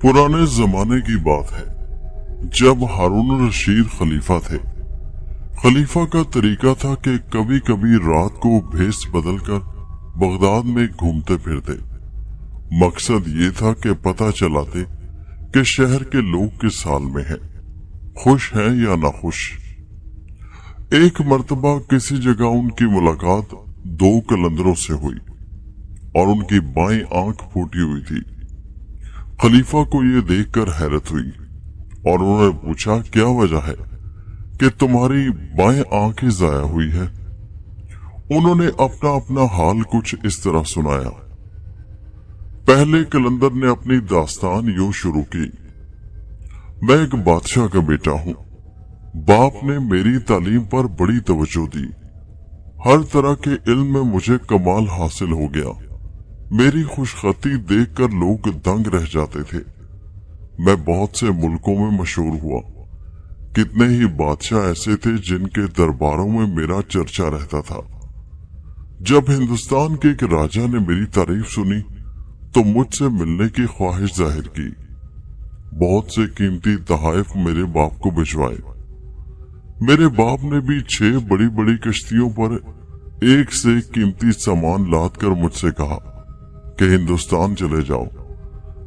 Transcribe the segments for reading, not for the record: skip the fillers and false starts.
पुराने जमाने की बात है, जब हारून रशीद खलीफा थे। खलीफा का तरीका था कि कभी कभी रात को भेस बदलकर बगदाद में घूमते फिरते। मकसद ये था कि पता चलाते कि शहर के लोग किस हाल में हैं, खुश हैं या नाखुश। एक मर्तबा किसी जगह उनकी मुलाकात दो कलंदरों से हुई और उनकी बाएं आंख फूटी हुई थी। खलीफा को यह देखकर हैरत हुई और उन्होंने पूछा, क्या वजह है कि तुम्हारी बाएं आंख ही जाया हुई है? उन्होंने अपना अपना हाल कुछ इस तरह सुनाया। पहले कलंदर ने अपनी दास्तान यूं शुरू की। मैं एक बादशाह का बेटा हूं। बाप ने मेरी तालीम पर बड़ी तवज्जो दी। हर तरह के इल्म में मुझे कमाल हासिल हो गया। मेरी खुशखती देखकर लोग दंग रह जाते थे। मैं बहुत से मुल्कों में मशहूर हुआ। कितने ही बादशाह ऐसे थे जिनके दरबारों में मेरा चर्चा रहता था। जब हिंदुस्तान के एक राजा ने मेरी तारीफ सुनी तो मुझसे मिलने की ख्वाहिश जाहिर की। बहुत से कीमती तोहफे मेरे बाप को भिजवाए। मेरे बाप ने भी 6 बड़ी बड़ी कश्तियों पर एक से एक कीमती सामान लाद कर मुझसे कहा कि हिंदुस्तान चले जाओ,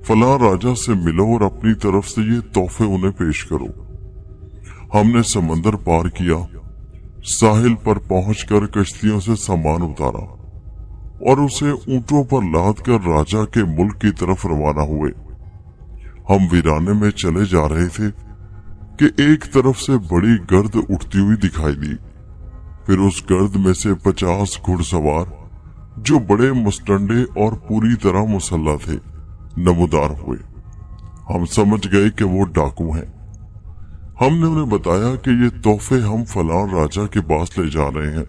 फलां राजा से मिलो और अपनी तरफ से ये तोहफे उन्हें पेश करो। हमने समंदर पार किया, साहिल पर पहुंचकर कश्तियों से सामान उतारा और उसे ऊंटों पर लाद कर राजा के मुल्क की तरफ रवाना हुए। हम वीराने में चले जा रहे थे कि एक तरफ से बड़ी गर्द उठती हुई दिखाई दी। फिर उस गर्द में से 50 घुड़सवार जो बड़े मुस्टंडे और पूरी तरह मुसल्ला थे नमूदार हुए। हम समझ गए कि वो डाकू हैं। हमने उन्हें बताया कि ये तोहफे हम फलां राजा के पास ले जा रहे हैं,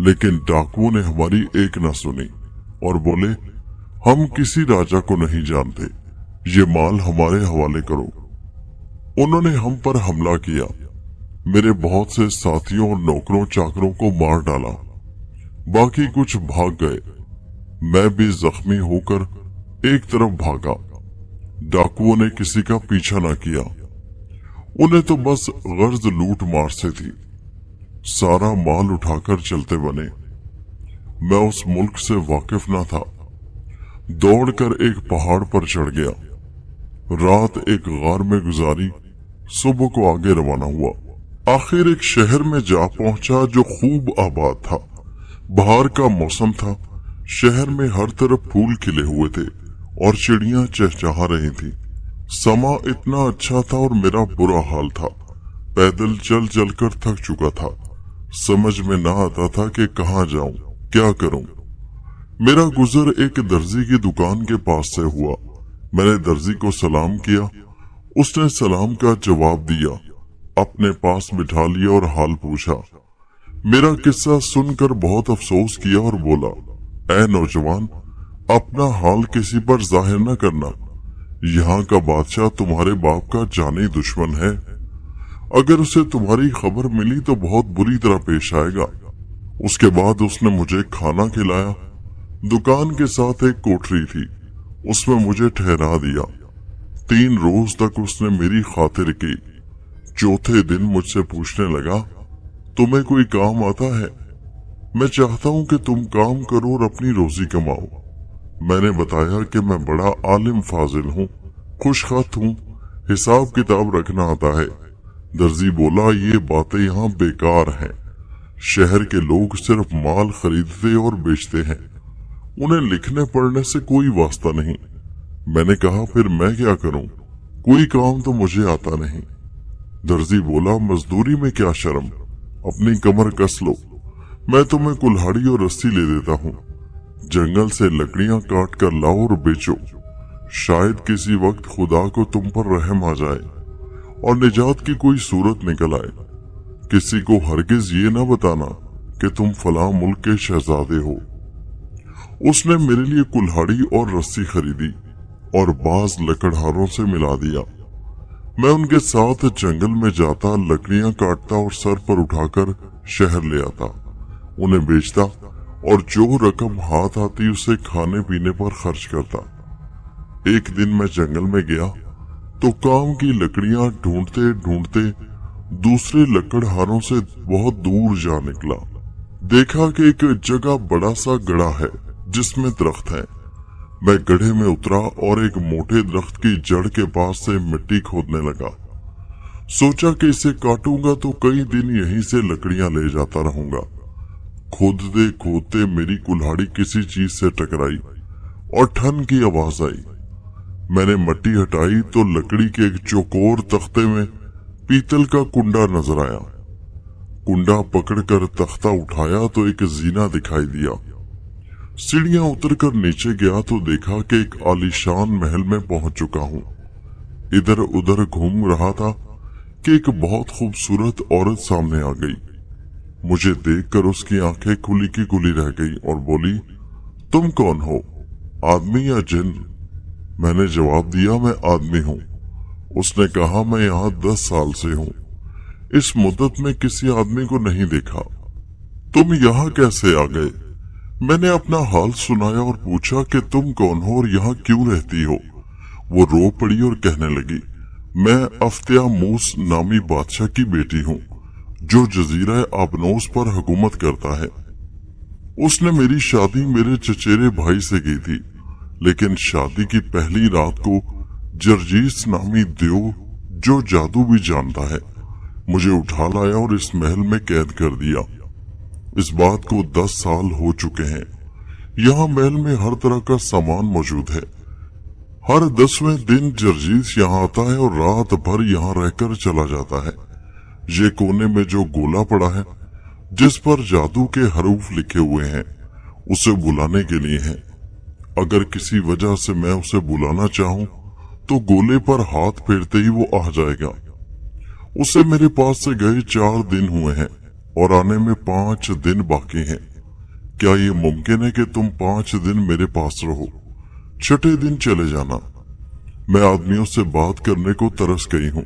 लेकिन डाकुओं ने हमारी एक न सुनी और बोले, हम किसी राजा को नहीं जानते, ये माल हमारे हवाले करो। उन्होंने हम पर हमला किया। मेरे बहुत से साथियों और नौकरों चाकरों को मार डाला। बाकी कुछ भाग गए। मैं भी जख्मी होकर एक तरफ भागा। डाकुओं ने किसी का पीछा न किया। उन्हें तो बस गर्ज लूट मार से थी। सारा माल उठाकर चलते बने। मैं उस मुल्क से वाकिफ न था। दौड़कर एक पहाड़ पर चढ़ गया। रात एक गार में गुजारी, सुबह को आगे रवाना हुआ। आखिर एक शहर में जा पहुंचा जो खूब आबाद था। बहार का मौसम था। शहर में हर तरफ फूल खिले हुए थे और चिड़ियां चहचहा रही थी। समा इतना अच्छा था और मेरा बुरा हाल था। पैदल चल चल कर थक चुका था। समझ में ना आता था कि कहाँ जाऊं, क्या करूं। मेरा गुजर एक दर्जी की दुकान के पास से हुआ। मैंने दर्जी को सलाम किया। उसने सलाम का जवाब दिया, अपने पास बिठा लिया और हाल पूछा। मेरा किस्सा सुनकर बहुत अफसोस किया और बोला, ऐ नौजवान, अपना हाल किसी पर जाहिर न करना। यहाँ का बादशाह तुम्हारे बाप का जानी दुश्मन है। अगर उसे तुम्हारी खबर मिली तो बहुत बुरी तरह पेश आएगा। उसके बाद उसने मुझे खाना खिलाया। दुकान के साथ एक कोठरी थी, उसमें मुझे ठहरा दिया। 3 रोज तक उसने मेरी खातिर की। चौथे दिन मुझसे पूछने लगा, तुम्हें कोई काम आता है? मैं चाहता हूं कि तुम काम करो और अपनी रोजी कमाओ। मैंने बताया कि मैं बड़ा आलिम फाजिल हूं, खुशखत हूं, हिसाब किताब रखना आता है। दर्जी बोला, ये बातें यहाँ बेकार हैं। शहर के लोग सिर्फ माल खरीदते और बेचते हैं, उन्हें लिखने पढ़ने से कोई वास्ता नहीं। मैंने कहा, फिर मैं क्या करूं? कोई काम तो मुझे आता नहीं। दर्जी बोला, मजदूरी में क्या शर्म, अपनी कमर कस लो। मैं तुम्हें कुल्हाड़ी और रस्सी ले देता हूँ। जंगल से लकड़ियां काट कर लाओ और बेचो। शायद किसी वक्त खुदा को तुम पर रहम आ जाए और निजात की कोई सूरत निकल आए। किसी को हरगिज ये न बताना कि तुम फलां मुल्क के शहजादे हो। उसने मेरे लिए कुल्हाड़ी और रस्सी खरीदी और बाज लकड़हारों से मिला दिया। मैं उनके साथ जंगल में जाता, लकड़ियां काटता और सर पर उठाकर शहर ले आता, उन्हें बेचता और जो रकम हाथ आती उसे खाने पीने पर खर्च करता। एक दिन मैं जंगल में गया तो काम की लकड़ियां ढूंढते ढूंढते दूसरे लकड़हारों से बहुत दूर जा निकला। देखा कि एक जगह बड़ा सा गड्ढा है जिसमें दरख्त है। मैं गड्ढे में उतरा और एक मोटे दरख्त की जड़ के पास से मिट्टी खोदने लगा। सोचा कि इसे काटूंगा तो कई दिन यहीं से लकड़ियां ले जाता रहूंगा। खोदते खोदते मेरी कुल्हाड़ी किसी चीज से टकराई और ठन की आवाज आई। मैंने मट्टी हटाई तो लकड़ी के एक चौकोर तख्ते में पीतल का कुंडा नजर आया। कुंडा पकड़कर तख्ता उठाया तो एक जीना दिखाई दिया। सीढ़ियां उतरकर नीचे गया तो देखा कि एक आलीशान महल में पहुंच चुका हूं। इधर उधर घूम रहा था कि एक बहुत खूबसूरत औरत सामने आ गई। मुझे देखकर उसकी आंखें खुली की खुली रह गई और बोली, तुम कौन हो, आदमी या जिन? मैंने जवाब दिया, मैं आदमी हूं। उसने कहा, मैं यहाँ 10 साल से हूं। इस मुद्दत में किसी आदमी को नहीं देखा। तुम यहाँ कैसे आ गए? मैंने अपना हाल सुनाया और पूछा कि तुम कौन हो और यहाँ क्यों रहती हो? वो रो पड़ी और कहने लगी, मैं अफ्त्यामूस नामी बादशाह की बेटी हूँ जो जजीरा आबनोस पर हुकूमत करता है। उसने मेरी शादी मेरे चचेरे भाई से की थी, लेकिन शादी की पहली रात को जर्जीस नामी देव जो जादू भी जानता है मुझे उठा लाया और इस महल में कैद कर दिया। इस बात को 10 साल हो चुके हैं। यहाँ महल में हर तरह का सामान मौजूद है। हर 10वें दिन जर्जीस यहाँ आता है और रात भर यहाँ रहकर चला जाता है। ये कोने में जो गोला पड़ा है जिस पर जादू के हरूफ लिखे हुए हैं उसे बुलाने के लिए है। अगर किसी वजह से मैं उसे बुलाना चाहूं तो गोले पर हाथ फेरते ही वो आ जाएगा। उसे मेरे पास से गए 4 दिन हुए हैं और आने में 5 दिन बाकी हैं। क्या ये मुमकिन है कि तुम 5 दिन मेरे पास रहो, 6ठे दिन चले जाना? मैं आदमियों से बात करने को तरस गई हूँ।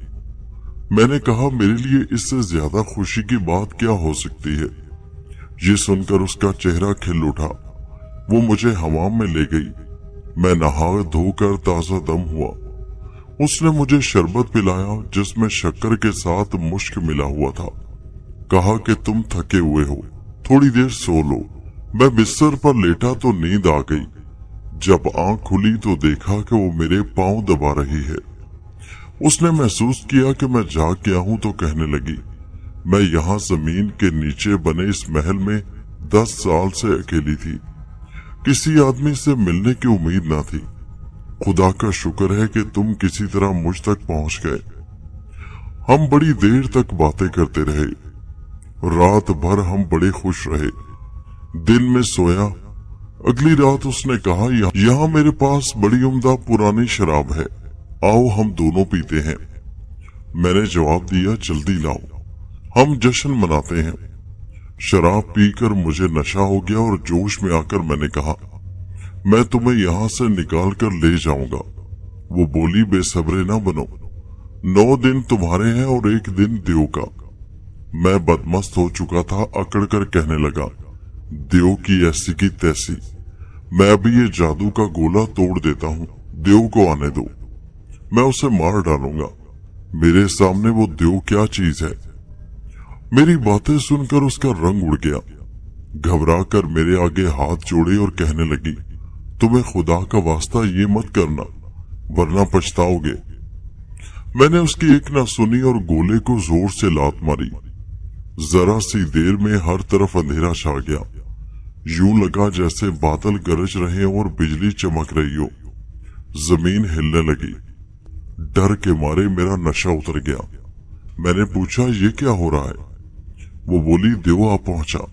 मैंने कहा, मेरे लिए इससे ज्यादा खुशी की बात क्या हो सकती है? ये सुनकर उसका चेहरा खिल उठा। वो मुझे हमाम में ले गई। मैं नहा धोकर ताजा दम हुआ। उसने मुझे शरबत पिलाया जिसमें शक्कर के साथ मुश्क मिला हुआ था। कहा कि तुम थके हुए हो, थोड़ी देर सो लो। मैं बिस्तर पर लेटा तो नींद आ गई। जब आंख खुली तो देखा कि वो मेरे पांव दबा रही है। उसने महसूस किया कि मैं जाग गया हूं तो कहने लगी, मैं यहाँ जमीन के नीचे बने इस महल में 10 साल से अकेली थी। किसी आदमी से मिलने की उम्मीद न थी। खुदा का शुक्र है कि तुम किसी तरह मुझ तक पहुंच गए। हम बड़ी देर तक बातें करते रहे। रात भर हम बड़े खुश रहे। दिन में सोया। अगली रात उसने कहा, यहाँ मेरे पास बड़ी उम्दा पुरानी शराब है, आओ हम दोनों पीते हैं। मैंने जवाब दिया, जल्दी लाओ, हम जश्न मनाते हैं। शराब पीकर मुझे नशा हो गया और जोश में आकर मैंने कहा, मैं तुम्हें यहाँ से निकाल कर ले जाऊंगा। वो बोली, बेसब्रे ना बनो, 9 दिन तुम्हारे हैं और 1 दिन देव का। मैं बदमस्त हो चुका था। अकड़ कर कहने लगा, देव की ऐसी की तैसी, मैं अभी ये जादू का गोला तोड़ देता हूँ, देव को आने दो, मैं उसे मार डालूंगा। मेरे सामने वो देव क्या चीज है? मेरी बातें सुनकर उसका रंग उड़ गया। घबरा कर मेरे आगे हाथ जोड़े और कहने लगी, तुम्हें खुदा का वास्ता ये मत करना वरना पछताओगे। मैंने उसकी एक ना सुनी और गोले को जोर से लात मारी। जरा सी देर में हर तरफ अंधेरा छा गया। यूं लगा जैसे बादल गरज रहे और बिजली चमक रही हो। जमीन हिलने लगी। डर के मारे मेरा नशा उतर गया। मैंने पूछा, ये क्या हो रहा है? वो बोली, देव आ पहुंचा।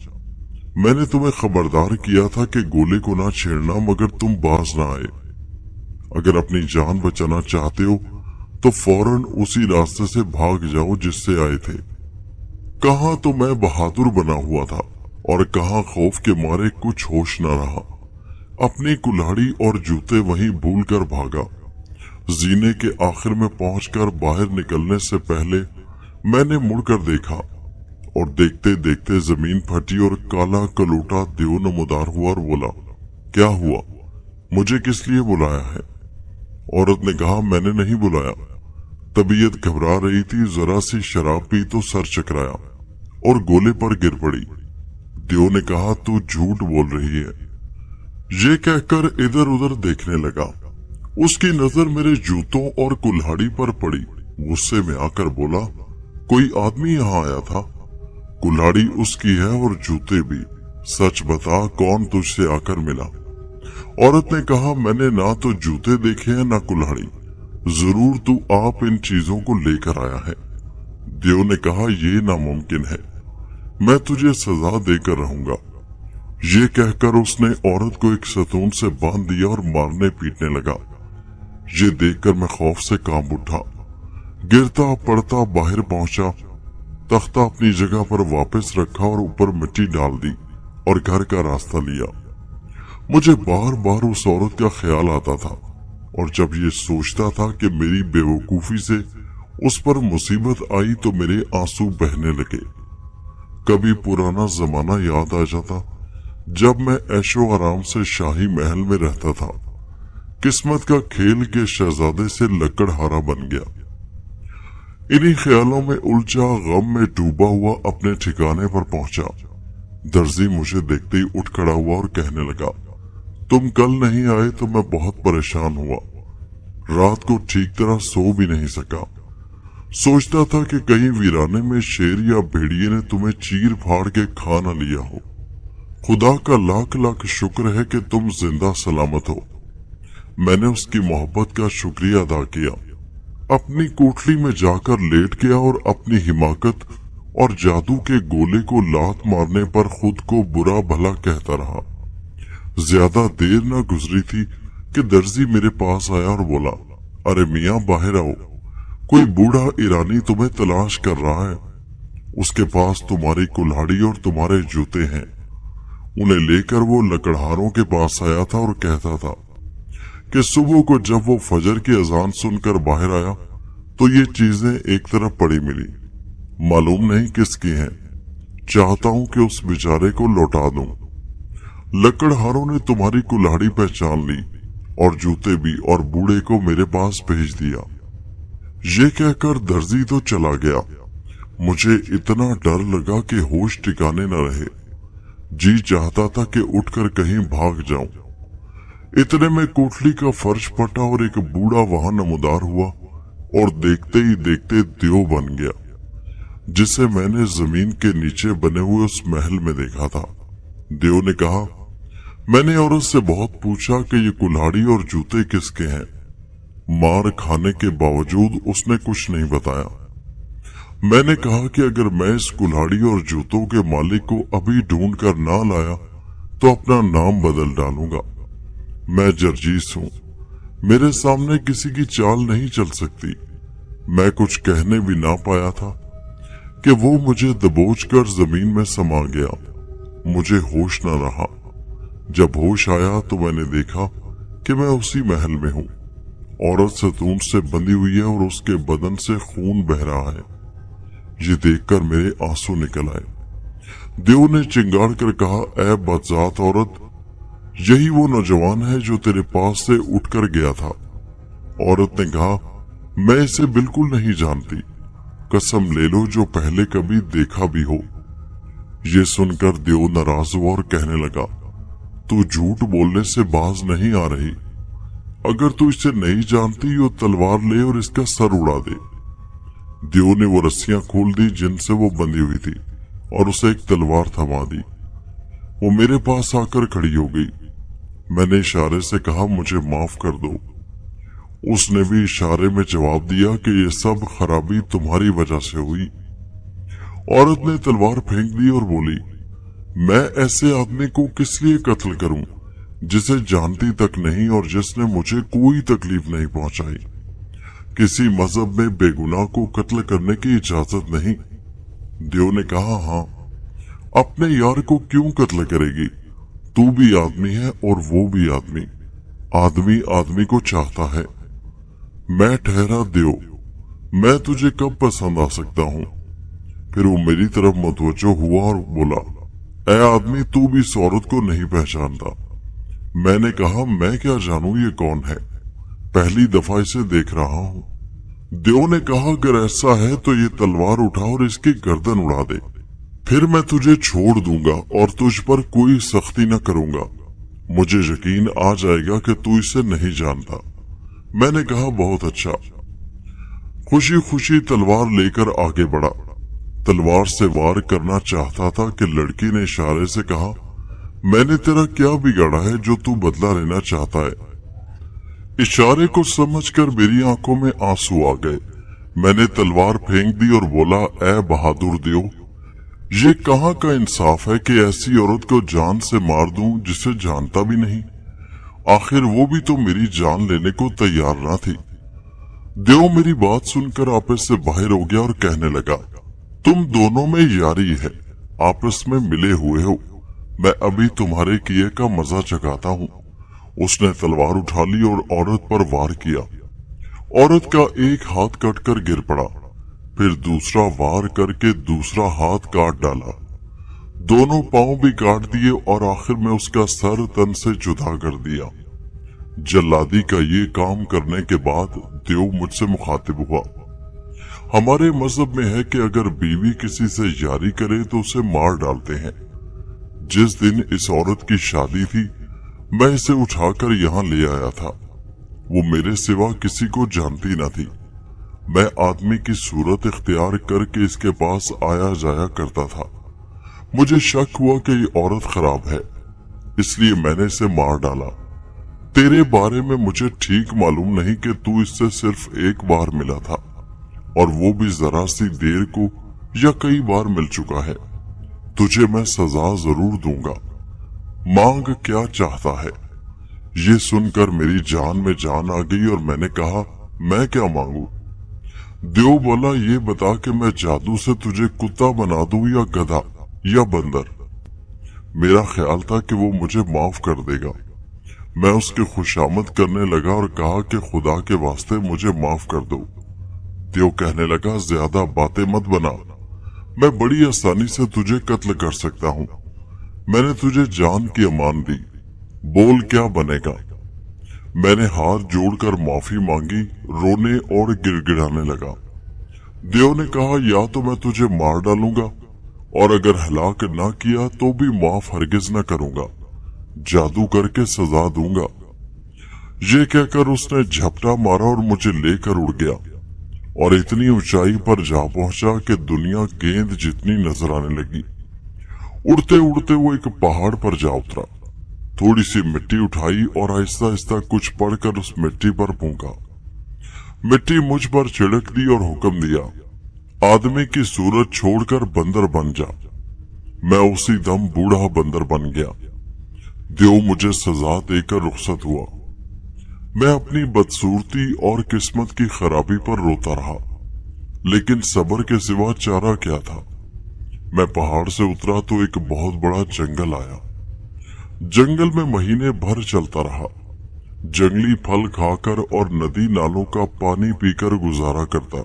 मैंने तुम्हें खबरदार किया था कि गोले को ना छेड़ना, मगर तुम बाज ना आए। अगर अपनी जान बचाना चाहते हो तो फौरन उसी रास्ते से भाग जाओ जिससे आए थे। कहां तो मैं बहादुर बना हुआ था और कहां खौफ के मारे कुछ होश न रहा। अपनी कुल्हाड़ी और जूते वहीं भूल कर भागा। जीने के आखिर में पहुंचकर बाहर निकलने से पहले मैंने मुड़कर देखा और देखते देखते जमीन फटी और काला कलोटा देव नमोदार हुआ और बोला, क्या हुआ? मुझे किस लिए बुलाया है? औरत ने कहा, मैंने नहीं बुलाया, तबीयत घबरा रही थी, जरा सी शराब पी तो सर चकराया और गोले पर गिर पड़ी। देव ने कहा, तू झूठ बोल रही है। ये कहकर इधर उधर देखने लगा। उसकी नजर मेरे जूतों और कुल्हाड़ी पर पड़ी। गुस्से में आकर बोला, कोई आदमी यहाँ आया था? कुल्हाड़ी उसकी है और जूते भी। सच बता, कौन तुझसे आकर मिला? औरत ने कहा, मैंने ना तो जूते देखे हैं ना कुल्हाड़ी। जरूर तू आप इन चीजों को लेकर आया है। देव ने कहा, ये नामुमकिन है, मैं तुझे सजा देकर रहूंगा। ये कहकर उसने औरत को एक सतून से बांध दिया और मारने पीटने लगा। ये देखकर मैं खौफ से कांप उठा। गिरता पड़ता बाहर पहुंचा, तख्ता अपनी जगह पर वापस रखा और ऊपर मिट्टी डाल दी और घर का रास्ता लिया। मुझे बार बार उस औरत का ख्याल आता था और जब ये सोचता था कि मेरी बेवकूफी से उस पर मुसीबत आई तो मेरे आंसू बहने लगे। कभी पुराना जमाना याद आ जाता जब मैं ऐशो आराम से शाही महल में रहता था। किस्मत का खेल के शहजादे से लकड़हारा बन गया। इन्हीं ख्यालों में उलझा, गम में डूबा हुआ अपने ठिकाने पर पहुंचा। दर्जी मुझे देखते ही उठ खड़ा हुआ और कहने लगा, तुम कल नहीं आए तो मैं बहुत परेशान हुआ। रात को ठीक तरह सो भी नहीं सका। सोचता था कि कहीं वीराने में शेर या भेड़िए ने तुम्हें चीर फाड़ के खा न लिया हो। खुदा का लाख लाख शुक्र है कि तुम जिंदा सलामत हो। मैंने उसकी मोहब्बत का शुक्रिया अदा किया। अपनी कोठली में जाकर लेट गया और अपनी हिमाकत और जादू के गोले को लात मारने पर खुद को बुरा भला कहता रहा। ज्यादा देर न गुजरी थी कि दर्जी मेरे पास आया और बोला, अरे मियां बाहर आओ, कोई बूढ़ा ईरानी तुम्हें तलाश कर रहा है। उसके पास तुम्हारी कुल्हाड़ी और तुम्हारे जूते हैं। उन्हें लेकर वो लकड़हारों के पास आया था और कहता था कि सुबह को जब वो फजर की अजान सुनकर बाहर आया तो ये चीजें एक तरफ पड़ी मिली। मालूम नहीं किसकी हैं। चाहता हूं कि उस बेचारे को लौटा दूं। लकड़हारों ने तुम्हारी कुल्हाड़ी पहचान ली और जूते भी, और बूढ़े को मेरे पास भेज दिया। ये कहकर दर्जी तो चला गया। मुझे इतना डर लगा कि होश ठिकाने न रहे। जी चाहता था कि उठकर कहीं भाग जाऊं। इतने में कोठली का फर्श फटा और एक बूढ़ा वहां नमूदार हुआ और देखते ही देखते देव बन गया, जिसे मैंने जमीन के नीचे बने हुए उस महल में देखा था। देव ने कहा, मैंने औरत से बहुत पूछा कि ये कुल्हाड़ी और जूते किसके हैं। मार खाने के बावजूद उसने कुछ नहीं बताया। मैंने कहा कि अगर मैं इस कुल्हाड़ी और जूतों के मालिक को अभी ढूंढ कर ना लाया तो अपना नाम बदल डालूंगा। मैं जर्जीस हूं, मेरे सामने किसी की चाल नहीं चल सकती। मैं कुछ कहने भी ना पाया था कि वो मुझे दबोच कर जमीन में समा गया। मुझे होश न रहा। जब होश आया तो मैंने देखा कि मैं उसी महल में हूं। औरत सतून से बंधी हुई है और उसके बदन से खून बह रहा है। ये देखकर मेरे आंसू निकल आए। देव ने चिंगाड़ कर कहा, ऐ बदजात औरत, यही वो नौजवान है जो तेरे पास से उठकर गया था। औरत ने कहा, मैं इसे बिल्कुल नहीं जानती। कसम ले लो जो पहले कभी देखा भी हो। ये सुनकर देव नाराज हुआ और कहने लगा, तू झूठ बोलने से बाज नहीं आ रही। अगर तू इसे नहीं जानती तो तलवार ले और इसका सर उड़ा दे। देव ने वो रस्सियां खोल दी जिनसे वो बंधी हुई थी और उसे एक तलवार थमा दी। वो मेरे पास आकर खड़ी हो गई। मैंने इशारे से कहा, मुझे माफ कर दो। उसने भी इशारे में जवाब दिया कि ये सब खराबी तुम्हारी वजह से हुई। औरत ने तलवार फेंक दी और बोली, मैं ऐसे आदमी को किस लिए कत्ल करूं जिसे जानती तक नहीं और जिसने मुझे कोई तकलीफ नहीं पहुंचाई। किसी मजहब में बेगुनाह को कत्ल करने की इजाजत नहीं। देव ने कहा, हाँ, अपने यार को क्यों कत्ल करेगी? तू भी आदमी है और वो भी आदमी। आदमी आदमी को चाहता है। मैं ठहरा देव, मैं तुझे कब पसंद आ सकता हूं? फिर वो मेरी तरफ मुतवज्जो हुआ और बोला, ऐ आदमी, तू भी इस औरत को नहीं पहचानता। मैंने कहा, मैं क्या जानूं ये कौन है? पहली दफा इसे देख रहा हूं। देव ने कहा, अगर ऐसा है तो ये तलवार उठा और इसकी गर्दन उड़ा दे, फिर मैं तुझे छोड़ दूंगा और तुझ पर कोई सख्ती न करूंगा। मुझे यकीन आ जाएगा कि तू इसे नहीं जानता। मैंने कहा, बहुत अच्छा। खुशी खुशी तलवार लेकर आगे बढ़ा। तलवार से वार करना चाहता था कि लड़की ने इशारे से कहा, मैंने तेरा क्या बिगाड़ा है जो तू बदला लेना चाहता है। इशारे को समझकर मेरी आंखों में आंसू आ गए। मैंने तलवार फेंक दी और बोला, ऐ बहादुर देव, ये कहाँ का इंसाफ है कि ऐसी औरत को जान से मार दूं जिसे जानता भी नहीं। आखिर वो भी तो मेरी जान लेने को तैयार ना थी। देव मेरी बात सुनकर आपस से बाहर हो गया और कहने लगा, तुम दोनों में यारी है, आपस में मिले हुए हो। मैं अभी तुम्हारे किए का मजा चखाता हूँ। उसने तलवार उठा ली और औरत पर वार किया। औरत का एक हाथ कटकर गिर पड़ा, फिर दूसरा वार करके दूसरा हाथ काट डाला। दोनों पांव भी काट दिए और आखिर में उसका सर तन से जुदा कर दिया। जल्लादी का ये काम करने के बाद देव मुझसे मुखातिब हुआ। हमारे मजहब में है कि अगर बीवी किसी से यारी करे तो उसे मार डालते हैं। जिस दिन इस औरत की शादी थी, मैं इसे उठाकर यहाँ ले आया था। वो मेरे सिवा किसी को जानती न थी। मैं आदमी की सूरत इख्तियार करके इसके पास आया जाया करता था। मुझे शक हुआ कि ये औरत खराब है, इसलिए मैंने इसे मार डाला। तेरे बारे में मुझे ठीक मालूम नहीं कि तू इससे सिर्फ एक बार मिला था, और वो भी जरा सी देर को, या कई बार मिल चुका है। तुझे मैं सजा जरूर दूंगा। मांग क्या चाहता है। ये सुनकर मेरी जान में जान आ गई और मैंने कहा, मैं क्या मांगू। देव बोला, ये बता कि मैं जादू से तुझे कुत्ता बना दूं या गधा या बंदर। मेरा ख्याल था कि वो मुझे माफ कर देगा। मैं उसकी खुशामद करने लगा और कहा कि खुदा के वास्ते मुझे माफ कर दो। देव कहने लगा, ज्यादा बातें मत बना, मैं बड़ी आसानी से तुझे कत्ल कर सकता हूँ। मैंने तुझे जान की अमान दी, बोल क्या बनेगा। मैंने हाथ जोड़कर माफी मांगी, रोने और गिड़गिड़ाने लगा। देव ने कहा, या तो मैं तुझे मार डालूंगा और अगर हलाक ना किया तो भी माफ हरगिज न करूंगा, जादू करके सजा दूंगा। ये कहकर उसने झपटा मारा और मुझे लेकर उड़ गया और इतनी ऊंचाई पर जा पहुंचा कि दुनिया गेंद जितनी नजर आने लगी। उड़ते उड़ते वो एक पहाड़ पर जा उतरा। थोड़ी सी मिट्टी उठाई और आहिस्ता आहिस्ता कुछ पढ़कर उस मिट्टी पर फूंका। मिट्टी मुझ पर छिड़क दी और हुक्म दिया, आदमी की सूरत छोड़कर बंदर बन जा। मैं उसी दम बूढ़ा बंदर बन गया। देव मुझे सजा देकर रुखसत हुआ। मैं अपनी बदसूरती और किस्मत की खराबी पर रोता रहा, लेकिन सब्र के सिवा चारा क्या था। मैं पहाड़ से उतरा तो एक बहुत बड़ा जंगल आया। जंगल में महीने भर चलता रहा। जंगली फल खाकर और नदी नालों का पानी पीकर गुजारा करता।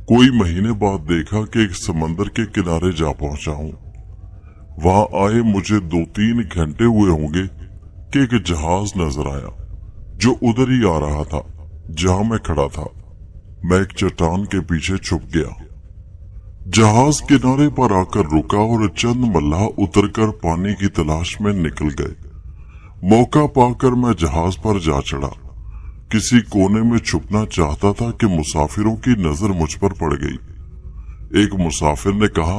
कोई महीने बाद देखा कि एक समंदर के किनारे जा पहुंचा हूं। वहां आए मुझे 2-3 घंटे हुए होंगे कि एक जहाज नजर आया जो उधर ही आ रहा था जहां मैं खड़ा था। मैं एक चट्टान के पीछे छुप गया। जहाज किनारे पर आकर रुका और चंद मल्लाह उतरकर पानी की तलाश में निकल गए। मौका पाकर मैं जहाज पर जा चढ़ा। किसी कोने में छुपना चाहता था कि मुसाफिरों की नजर मुझ पर पड़ गई। एक मुसाफिर ने कहा,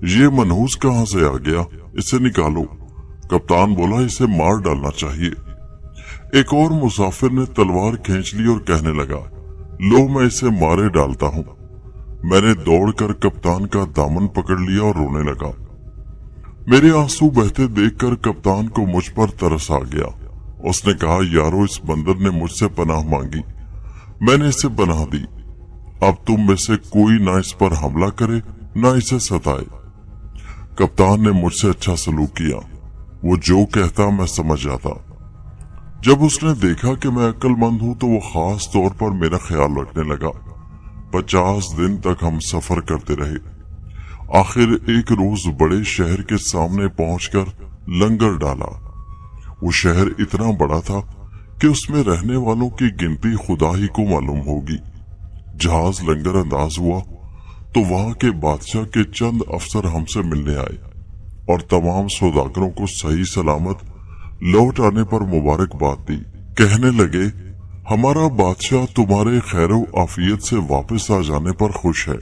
ये मनहूस कहां से आ गया, इसे निकालो। कप्तान बोला, इसे मार डालना चाहिए। एक और मुसाफिर ने तलवार खींच ली और कहने लगा, लो मैं इसे मारे डालता हूं। मैंने दौड़कर कप्तान का दामन पकड़ लिया और रोने लगा। मेरे आंसू बहते देखकर कप्तान को मुझ पर तरस आ गया। उसने कहा, यारो, इस बंदर ने मुझसे पनाह मांगी, मैंने इसे पनाह दी। अब तुम में से कोई ना इस पर हमला करे ना इसे सताए। कप्तान ने मुझसे अच्छा सलूक किया। वो जो कहता मैं समझ जाता। जब उसने देखा कि मैं अक्लमंद हूं तो वो खास तौर पर मेरा ख्याल रखने लगा। 50 दिन तक हम सफर करते रहे। आखिर एक रोज बड़े शहर के सामने पहुंचकर लंगर डाला। वो शहर इतना बड़ा था कि उसमें रहने वालों की गिनती खुदा ही को मालूम होगी। जहाज लंगर अंदाज हुआ तो वहां के बादशाह के चंद अफसर हमसे मिलने आए और तमाम सौदागरों को सही सलामत लौट आने पर मुबारकबाद दी। कहने लगे, हमारा बादशाह तुम्हारे खैरो आफियत से वापस आ जाने पर खुश है।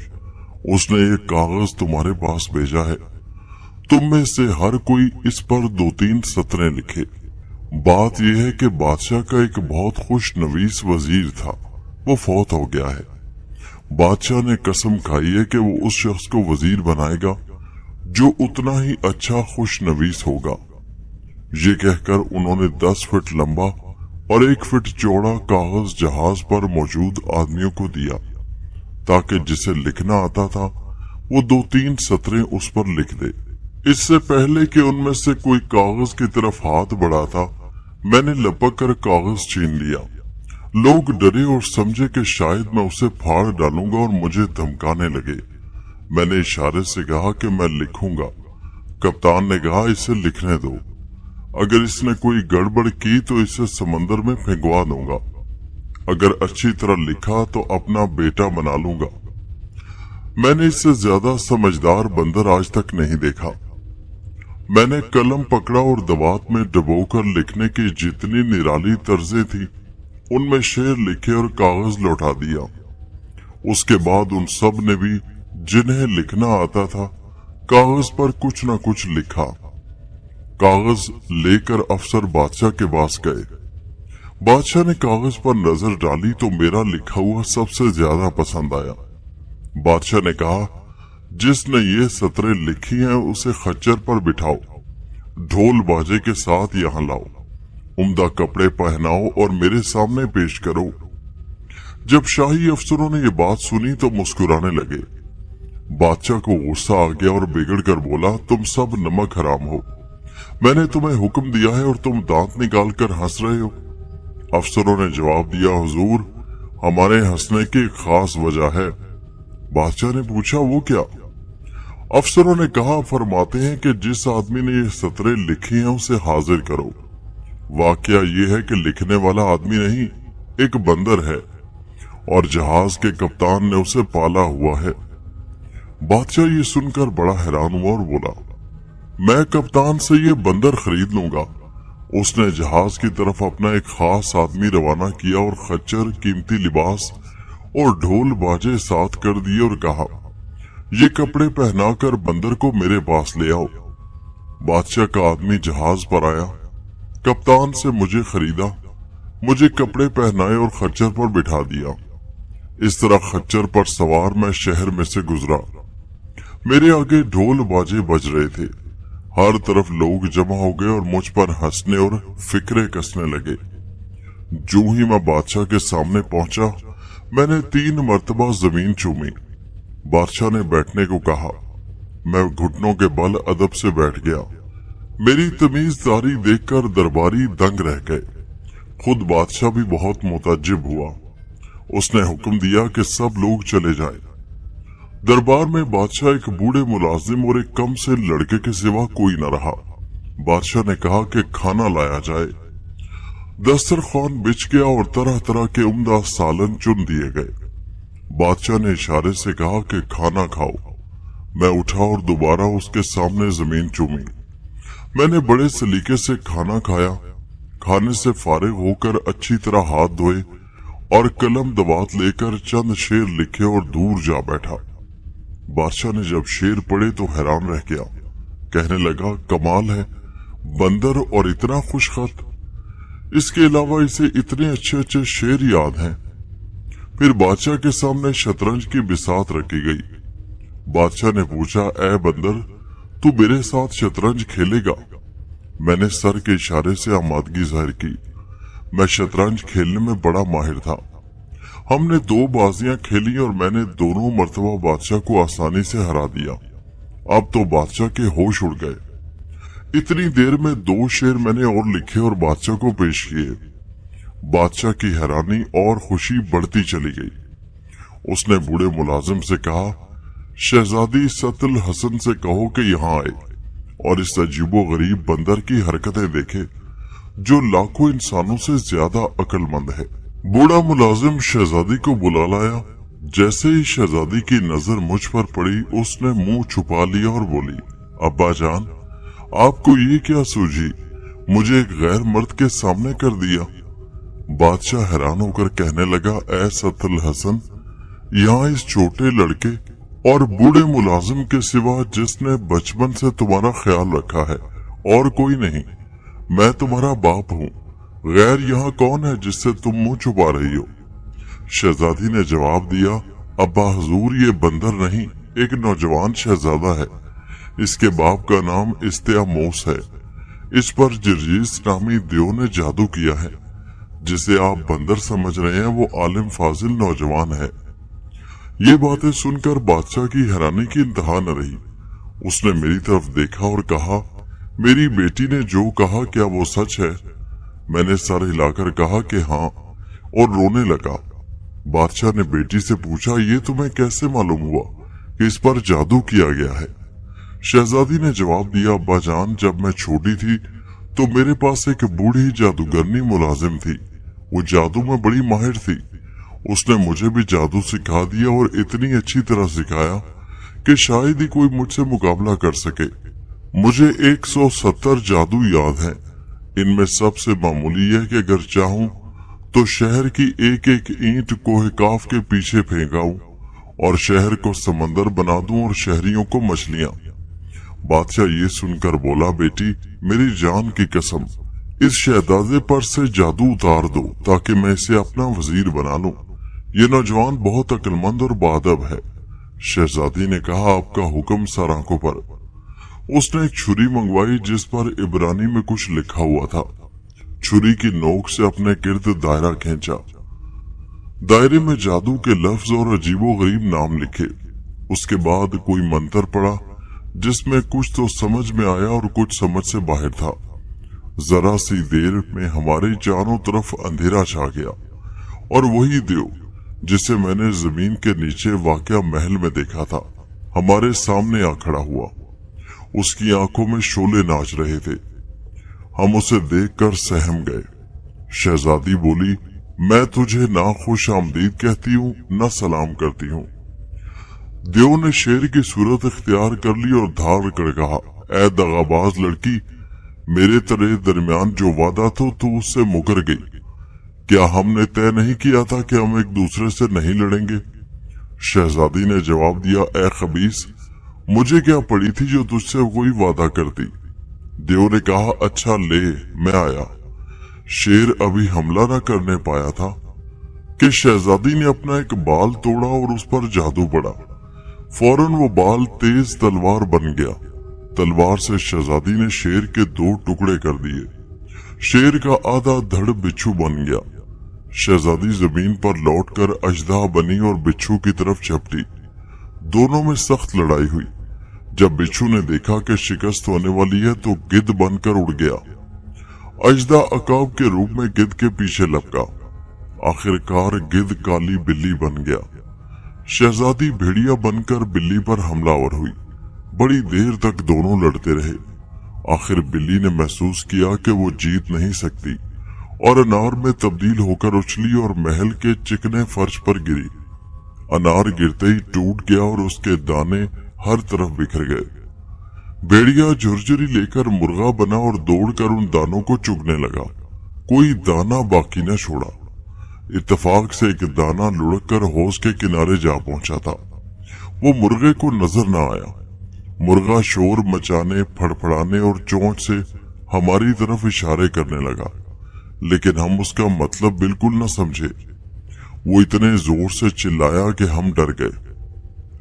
उसने एक कागज तुम्हारे पास भेजा है। तुम में से हर कोई इस पर 2-3 सतरें लिखे। बात यह है कि बादशाह का एक बहुत खुश नवीस वजीर था, वो फौत हो गया है। बादशाह ने कसम खाई है कि वो उस शख्स को वजीर बनाएगा जो उतना ही अच्छा खुश नवीस होगा। ये कहकर उन्होंने 10 फीट लंबा और 1 फीट चौड़ा कागज जहाज पर मौजूद आदमियों को दिया, ताकि जिसे लिखना आता था वो 2-3 सतरें उस पर लिख दे। इससे पहले कि उनमें से कोई कागज की तरफ हाथ बढ़ाता, मैंने लपक कर कागज छीन लिया। लोग डरे और समझे कि शायद मैं उसे फाड़ डालूंगा और मुझे धमकाने लगे। मैंने इशारे से कहा कि मैं लिखूंगा। कप्तान ने कहा, इसे लिखने दो। अगर इसने कोई गड़बड़ की तो इसे समंदर में फेंकवा दूंगा। अगर अच्छी तरह लिखा तो अपना बेटा बना लूंगा। मैंने इससे ज्यादा समझदार बंदर आज तक नहीं देखा। मैंने कलम पकड़ा और दवात में डुबोकर लिखने की जितनी निराली तर्जें थी उनमें शेर लिखे और कागज लौटा दिया। उसके बाद उन सब ने भी जिन्हें लिखना आता था कागज पर कुछ न कुछ लिखा। कागज लेकर अफसर बादशाह के पास गए। बादशाह ने कागज पर नजर डाली तो मेरा लिखा हुआ सबसे ज्यादा पसंद आया। बादशाह ने कहा, जिसने ये सतरें लिखी हैं उसे खच्चर पर बिठाओ, ढोल बाजे के साथ यहां लाओ, उम्दा कपड़े पहनाओ और मेरे सामने पेश करो। जब शाही अफसरों ने ये बात सुनी तो मुस्कुराने लगे। बादशाह को गुस्सा आ गया और बिगड़ कर बोला, तुम सब नमक हराम हो। मैंने तुम्हें हुक्म दिया है और तुम दांत निकाल कर हंस रहे हो। अफसरों ने जवाब दिया, हुजूर, हमारे हंसने की खास वजह है। बादशाह ने पूछा, वो क्या? अफसरों ने कहा, फरमाते हैं कि जिस आदमी ने ये सतरें लिखी हैं उसे हाजिर करो। वाकया ये है कि लिखने वाला आदमी नहीं, एक बंदर है और जहाज के कप्तान ने उसे पाला हुआ है। बादशाह ये सुनकर बड़ा हैरान हुआ और बोला, मैं कप्तान से ये बंदर खरीद लूंगा। उसने जहाज की तरफ अपना एक खास आदमी रवाना किया और खच्चर, कीमती लिबास और ढोल बाजे साथ कर दिए और कहा, ये कपड़े पहनाकर बंदर को मेरे पास ले आओ। बादशाह का आदमी जहाज पर आया, कप्तान से मुझे खरीदा, मुझे कपड़े पहनाए और खच्चर पर बिठा दिया। इस तरह खच्चर पर सवार मैं शहर में से गुजरा। मेरे आगे ढोल बाजे बज रहे थे। हर तरफ लोग जमा हो गए और मुझ पर हंसने और फिक्रे कसने लगे। जो ही मैं बादशाह के सामने पहुंचा, मैंने 3 मर्तबा जमीन चूमी। बादशाह ने बैठने को कहा। मैं घुटनों के बल अदब से बैठ गया। मेरी तमीजदारी देखकर दरबारी दंग रह गए। खुद बादशाह भी बहुत मुताज्जिब हुआ। उसने हुक्म दिया कि सब लोग चले जाएं। दरबार में बादशाह, एक बूढ़े मुलाजिम और एक कम से लड़के के सिवा कोई न रहा। बादशाह ने कहा कि खाना लाया जाए। दस्तरखान बिछ गया और तरह तरह के उम्दा सालन चुन दिए गए। बादशाह ने इशारे से कहा कि खाना खाओ। मैं उठा और दोबारा उसके सामने जमीन चूमी। मैंने बड़े सलीके से खाना खाया। खाने से फारिग होकर अच्छी तरह हाथ धोए और कलम दवात लेकर चंद शेर लिखे और दूर जा बैठा। बादशाह ने जब शेर पढ़े तो हैरान रह गया। कहने लगा, कमाल है, बंदर और इतना खुश खत। इसके अलावा इसे इतने अच्छे अच्छे शेर याद हैं। फिर बादशाह के सामने शतरंज की बिसात रखी गई। बादशाह ने पूछा, ऐ बंदर, तू मेरे साथ शतरंज खेलेगा? मैंने सर के इशारे से आमादगी जाहिर की। मैं शतरंज खेलने में बड़ा माहिर था। हमने 2 बाजियां खेली और मैंने दोनों मर्तबा बादशाह को आसानी से हरा दिया। अब तो बादशाह के होश उड़ गए। इतनी देर में 2 शेर मैंने और लिखे और बादशाह को पेश किए। बादशाह की हैरानी और खुशी बढ़ती चली गई। उसने बूढ़े मुलाजिम से कहा, शहजादी सतल हसन से कहो कि यहाँ आए और इस अजीबो गरीब बंदर की हरकतें देखे जो लाखों इंसानों से ज्यादा अक्लमंद है। बूढ़ा मुलाजिम शहजादी को बुला लाया। जैसे ही शहजादी की नजर मुझ पर पड़ी, उसने मुंह छुपा लिया और बोली, अब्बा जान, आपको ये क्या सूझी, मुझे एक गैर मर्द के सामने कर दिया। बादशाह हैरान होकर कहने लगा, ऐ सतल हसन, यहाँ इस छोटे लड़के और बूढ़े मुलाजिम के सिवा जिसने बचपन से तुम्हारा ख्याल रखा है और कोई नहीं। मैं तुम्हारा बाप हूँ। गैर यहाँ कौन है जिससे तुम मुंह छुपा रही हो? शहजादी ने जवाब दिया, अब्बा हुजूर, ये बंदर नहीं, एक नौजवान शहजादा है। इसके बाप का नाम इस्तेआमोस है। इस पर जर्जीस नामी देव ने जादू किया है। जिसे आप बंदर समझ रहे हैं वो आलिम फाजिल नौजवान है। ये बातें सुनकर बादशाह की हैरानी की इंतहा न रही। उसने मेरी तरफ देखा और कहा, मेरी बेटी ने जो कहा क्या वो सच है? मैंने सर हिलाकर कहा कि हाँ, और रोने लगा। बादशाह ने बेटी से पूछा, ये तुम्हें कैसे मालूम हुआ कि इस पर जादू किया गया है? शहजादी ने जवाब दिया, अब्बा जान, जब मैं छोटी थी तो मेरे पास एक बूढ़ी जादूगरनी मुलाजिम थी। वो जादू में बड़ी माहिर थी। उसने मुझे भी जादू सिखा दिया और इतनी अच्छी तरह सिखाया कि शायद ही कोई मुझसे मुकाबला कर सके। मुझे 170 जादू याद हैं। इनमें सबसे मामूली है कि अगर चाहूं तो शहर की एक एक ईंट कोहकाफ के पीछे फेंकाऊं और शहर को समंदर बना दूं और शहरियों को मछलियां। बादशाह ये सुनकर बोला, बेटी, मेरी जान की कसम, इस शहजादे पर से जादू उतार दो ताकि मैं इसे अपना वजीर बना लूं। ये नौजवान बहुत अक्लमंद और बाअदब है। शहजादी ने कहा, आपका हुक्म सर आंखों पर। उसने एक छुरी मंगवाई जिस पर इब्रानी में कुछ लिखा हुआ था। छुरी की नोक से अपने गिर्द दायरा खींचा। दायरे में जादू के लफ्ज और अजीबोगरीब नाम लिखे। उसके बाद कोई मंत्र पड़ा जिसमें कुछ तो समझ में आया और कुछ समझ से बाहर था। जरा सी देर में हमारे चारों तरफ अंधेरा छा गया और वही देव जिसे मैंने जमीन के नीचे वाक़या महल में देखा था हमारे सामने आ खड़ा हुआ। उसकी आंखों में शोले नाच रहे थे। हम उसे देखकर सहम गए। शहजादी बोली, मैं तुझे ना खुश आमदीद कहती हूँ न सलाम करती हूँ। देव ने शेर की सूरत इख्तियार कर ली और धार कर कहा, ऐ दगाबाज लड़की, मेरे तेरे दरमियान जो वादा था तू उससे मुकर गई। क्या हमने तय नहीं किया था कि हम एक दूसरे से नहीं लड़ेंगे? शहजादी ने जवाब दिया, ऐ खबीस, मुझे क्या पड़ी थी जो तुझसे कोई वादा करती। देव ने कहा, अच्छा ले, मैं आया। शेर अभी हमला न करने पाया था कि शहजादी ने अपना एक बाल तोड़ा और उस पर जादू पड़ा। फौरन वो बाल तेज तलवार बन गया। तलवार से शहजादी ने शेर के 2 टुकड़े कर दिए। शेर का आधा धड़ बिच्छू बन गया। शहजादी जमीन पर लौटकर अजदा बनी और बिच्छू की तरफ झपटी। दोनों में सख्त लड़ाई हुई। जब बिच्छू ने देखा कि शिकस्त होने वाली है तो गिद्ध बनकर उड़ गया। अजदा अकाब के रूप में गिद्ध के पीछे लपका। आखिरकार गिद्ध काली बिल्ली बन गया। शहजादी भेड़िया बनकर बिल्ली पर हमलावर हुई। बड़ी देर तक दोनों लड़ते रहे। आखिर बिल्ली ने महसूस किया कि वो जीत नहीं सकती और अनार में तब्दील होकर उछली और महल के चिकने फर्श पर गिरी। अनार गिरते ही टूट गया और उसके दाने हर तरफ बिखर गए। भेड़िया झुरझुरी लेकर मुर्गा बना और दौड़कर उन दानों को चुगने लगा। कोई दाना बाकी न छोड़ा। इत्तेफाक से एक दाना लुढ़क कर हौज के किनारे जा पहुंचा था। वो मुर्गे को नजर न आया। मुर्गा शोर मचाने, फड़फड़ाने और चोंच से हमारी तरफ इशारे करने लगा, लेकिन हम उसका मतलब बिल्कुल न समझे। वो इतने जोर से चिल्लाया कि हम डर गए।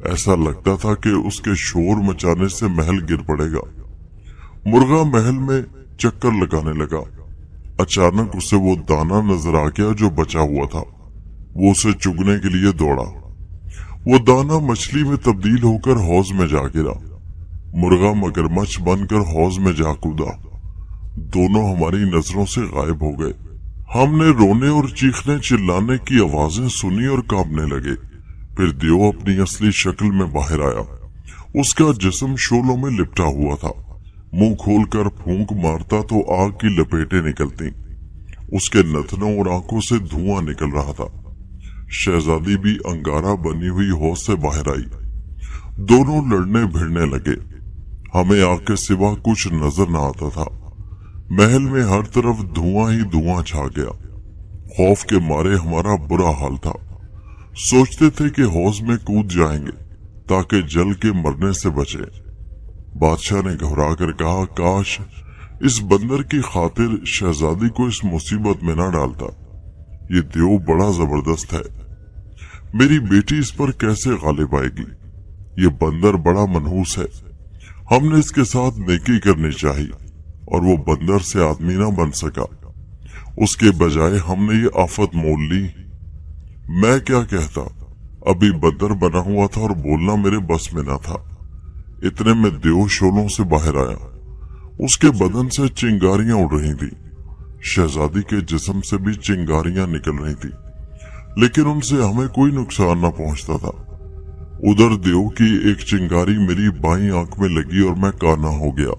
ऐसा लगता था कि उसके शोर मचाने से महल गिर पड़ेगा। मुर्गा महल में चक्कर लगाने लगा। अचानक उसे वो दाना नजर आ गया जो बचा हुआ था। वो उसे चुगने के लिए दौड़ा। वो दाना मछली में तब्दील होकर हौज में जा गिरा। मुर्गा मगरमच्छ बनकर हौज में जा कूदा। दोनों हमारी नजरों से गायब हो गए। हमने रोने और चीखने चिल्लाने की आवाजें सुनी और कांपने लगे। फिर देव अपनी असली शक्ल में बाहर आया। उसका जिस्म शोलों में लिपटा हुआ था। मुंह खोलकर फूंक मारता तो आग की लपेटें निकलती। उसके नथनों और आंखों से धुआं निकल रहा था। शहजादी भी अंगारा बनी हुई हौज से बाहर आई। दोनों लड़ने भिड़ने लगे। हमें आग के सिवा कुछ नजर न आता था। महल में हर तरफ धुआं ही धुआं छा गया। खौफ के मारे हमारा बुरा हाल था। सोचते थे कि हौज में कूद जाएंगे ताकि जल के मरने से बचे। बादशाह ने घबरा कर कहा, काश इस बंदर की खातिर शहजादी को इस मुसीबत में न डालता। ये देव बड़ा जबरदस्त है। मेरी बेटी इस पर कैसे गालिब आएगी? ये बंदर बड़ा मनहूस है। हमने इसके साथ नेकी करनी चाहिए और वो बंदर से आदमी ना बन सका। उसके बजाय हमने ये आफत मोल ली। मैं क्या कहता, अभी बंदर बना हुआ था और बोलना मेरे बस में न था। इतने में देव शोलों से बाहर आया। उसके बदन से चिंगारियां उड़ रही थी। शहजादी के जिस्म से भी चिंगारियां निकल रही थी, लेकिन उनसे हमें कोई नुकसान न पहुंचता था। उधर देव की एक चिंगारी मेरी बाईं आंख में लगी और मैं काना हो गया।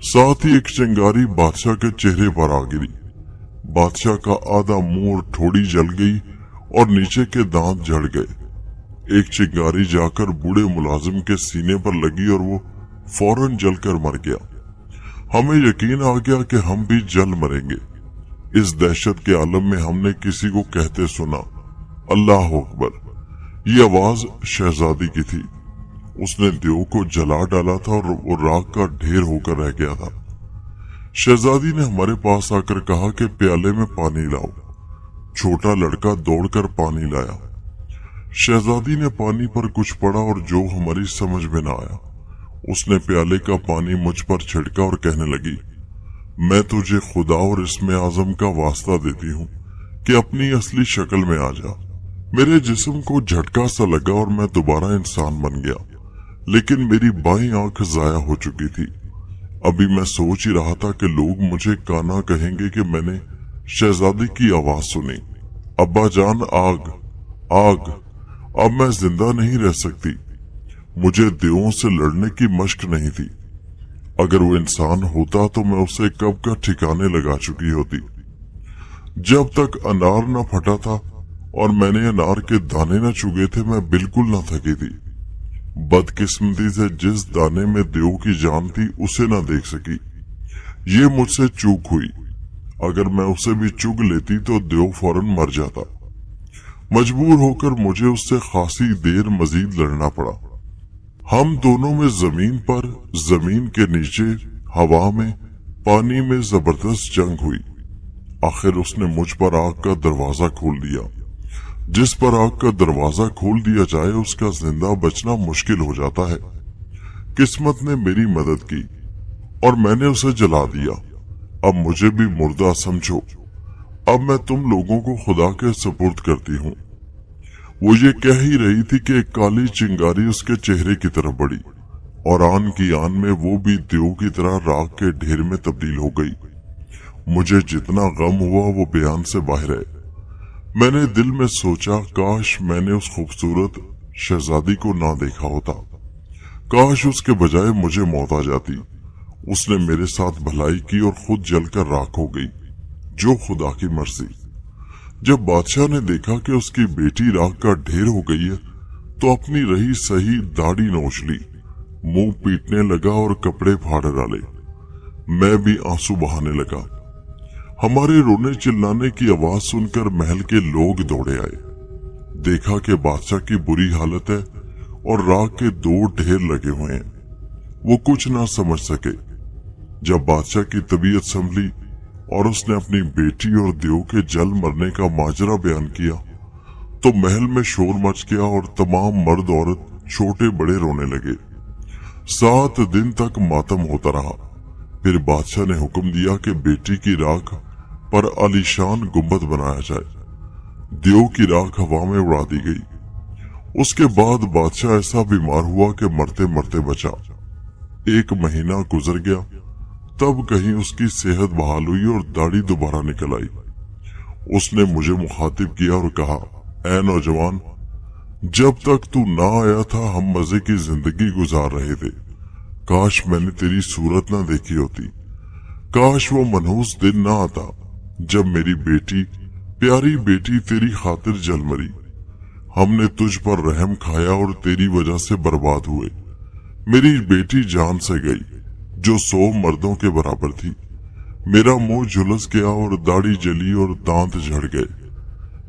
साथ ही एक चिंगारी बादशाह के चेहरे पर आ गिरी। बादशाह का आधा मुंह और ठोड़ी जल गई और नीचे के दांत जड़ गए। एक चिंगारी जाकर बूढ़े मुलाजिम के सीने पर लगी और वो फौरन जलकर मर गया। हमें यकीन आ गया कि हम भी जल मरेंगे। इस दहशत के आलम में हमने किसी को कहते सुना, अल्लाह अकबर। ये आवाज शहजादी की थी। उसने देव को जला डाला था और वो राख का ढेर होकर रह गया था। शहजादी ने हमारे पास आकर कहा कि प्याले में पानी लाओ। छोटा लड़का दौड़कर पानी लाया। शहजादी ने पानी पर कुछ पढ़ा और जो हमारी समझ में न आया। उसने प्याले का पानी मुझ पर छिड़का और कहने लगी, मैं तुझे खुदा और इसमें आजम का वास्ता देती हूँ कि अपनी असली शक्ल में आ जा। मेरे जिस्म को झटका सा लगा और मैं दोबारा इंसान बन गया, लेकिन मेरी बाईं आंख जाया हो चुकी थी। अभी मैं सोच ही रहा था कि लोग मुझे काना कहेंगे कि मैंने शहजादी की आवाज सुनी, अब्बा जान आग आग। अब मैं जिंदा नहीं रह सकती। मुझे देवों से लड़ने की मश्क नहीं थी। अगर वो इंसान होता तो मैं उसे कब का ठिकाने लगा चुकी होती। जब तक अनार न फटा था और मैंने अनार के दाने न चुगे थे, मैं बिल्कुल न थकी थी। बदकिस्मती से जिस दाने में देव की जान थी उसे न देख सकी। ये मुझसे चूक हुई। अगर मैं उसे भी चुग लेती तो देव फौरन मर जाता। मजबूर होकर मुझे उससे खासी देर मजीद लड़ना पड़ा। हम दोनों में जमीन पर, जमीन के नीचे, हवा में, पानी में जबरदस्त जंग हुई। आखिर उसने मुझ पर आग का दरवाजा खोल दिया। जिस पर आग का दरवाजा खोल दिया जाए उसका जिंदा बचना मुश्किल हो जाता है। किस्मत ने मेरी मदद की और मैंने उसे जला दिया। अब मुझे भी मुर्दा समझो। अब मैं तुम लोगों को खुदा के सुपुर्द करती हूँ। वो ये कह ही रही थी कि एक काली चिंगारी उसके चेहरे की तरफ बढ़ी और आन की आन में वो भी देव की तरह राख के ढेर में तब्दील हो गई। मुझे जितना गम हुआ वो बयान से बाहर है। मैंने दिल में सोचा, काश मैंने उस खूबसूरत शहजादी को ना देखा होता। काश उसके बजाय मुझे मौत आ जाती। उसने मेरे साथ भलाई की और खुद जलकर राख हो गई। जो खुदा की मर्जी। जब बादशाह ने देखा कि उसकी बेटी राख का ढेर हो गई है तो अपनी रही सही दाढ़ी नोच ली, मुंह पीटने लगा और कपड़े फाड़ डाले। मैं भी आंसू बहाने लगा। हमारे रोने चिल्लाने की आवाज सुनकर महल के लोग दौड़े आए। देखा कि बादशाह की बुरी हालत है और राख के 2 ढेर लगे हुए हैं। वो कुछ ना समझ सके। जब बादशाह की तबीयत संभली और उसने अपनी बेटी और देव के जल मरने का माजरा बयान किया तो महल में शोर मच गया और तमाम मर्द औरत छोटे बड़े रोने लगे। 7 दिन तक मातम होता रहा। फिर बादशाह ने हुक्म दिया कि बेटी की राख पर आलीशान गुंबद बनाया जाए। देव की राख हवा में उड़ा दी गई। उसके बाद बादशाह ऐसा बीमार हुआ कि मरते मरते बचा। 1 महीना गुजर गया, तब कहीं उसकी सेहत बहाल हुई और दाढ़ी दोबारा निकल आई। उसने मुझे मुखातिब किया और कहा, ऐ नौजवान, जब तक तू ना आया था हम मजे की जिंदगी गुजार रहे थे। काश मैंने तेरी सूरत ना देखी होती, काश वो मनहूस दिन ना आता जब मेरी बेटी, प्यारी बेटी तेरी खातिर जल मरी। हमने तुझ पर रहम खाया और तेरी वजह से बर्बाद हुए। मेरी बेटी जान से गई जो 100 मर्दों के बराबर थी। मेरा मुंह झुलस गया और दाढ़ी जली और दांत झड़ गए।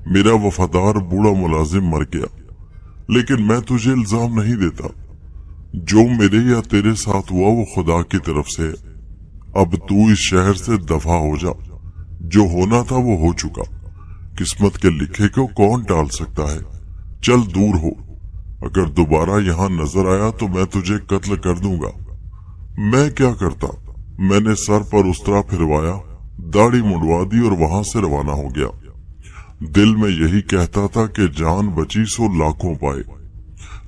मेरा वफादार बूढ़ा मुलाजिम मर गया, लेकिन मैं तुझे इल्जाम नहीं देता। जो मेरे या तेरे साथ हुआ वो खुदा की तरफ से है। अब तू इस शहर से दफा हो जा। जो होना था वो हो चुका। किस्मत के लिखे को कौन टाल सकता है। चल दूर हो। अगर दोबारा यहाँ नजर आया तो मैं तुझे कत्ल कर दूंगा। मैं क्या करता, मैंने सर पर उस्तरा फिरवाया, दाढ़ी मुंडवा दी और वहां से रवाना हो गया। दिल में यही कहता था कि जान बची सो लाखों पाए,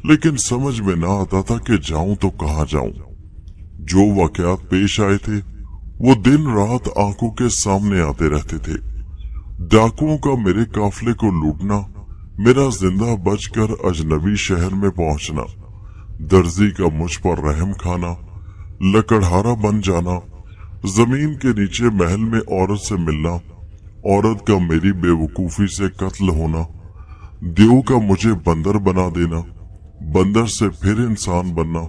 लेकिन समझ में ना आता था कि जाऊं तो कहां जाऊं। जो वाकयात पेश आए थे वो दिन रात आंखों के सामने आते रहते थे। डाकुओं का मेरे काफले को लूटना, मेरा जिंदा बचकर अजनबी शहर में पहुंचना, दर्जी का मुझ पर रहम खाना, लकड़हारा बन जाना, जमीन के नीचे महल में औरत से मिलना, औरत का मेरी बेवकूफी से कत्ल होना, देव का मुझे बंदर बना देना, बंदर से फिर इंसान बनना,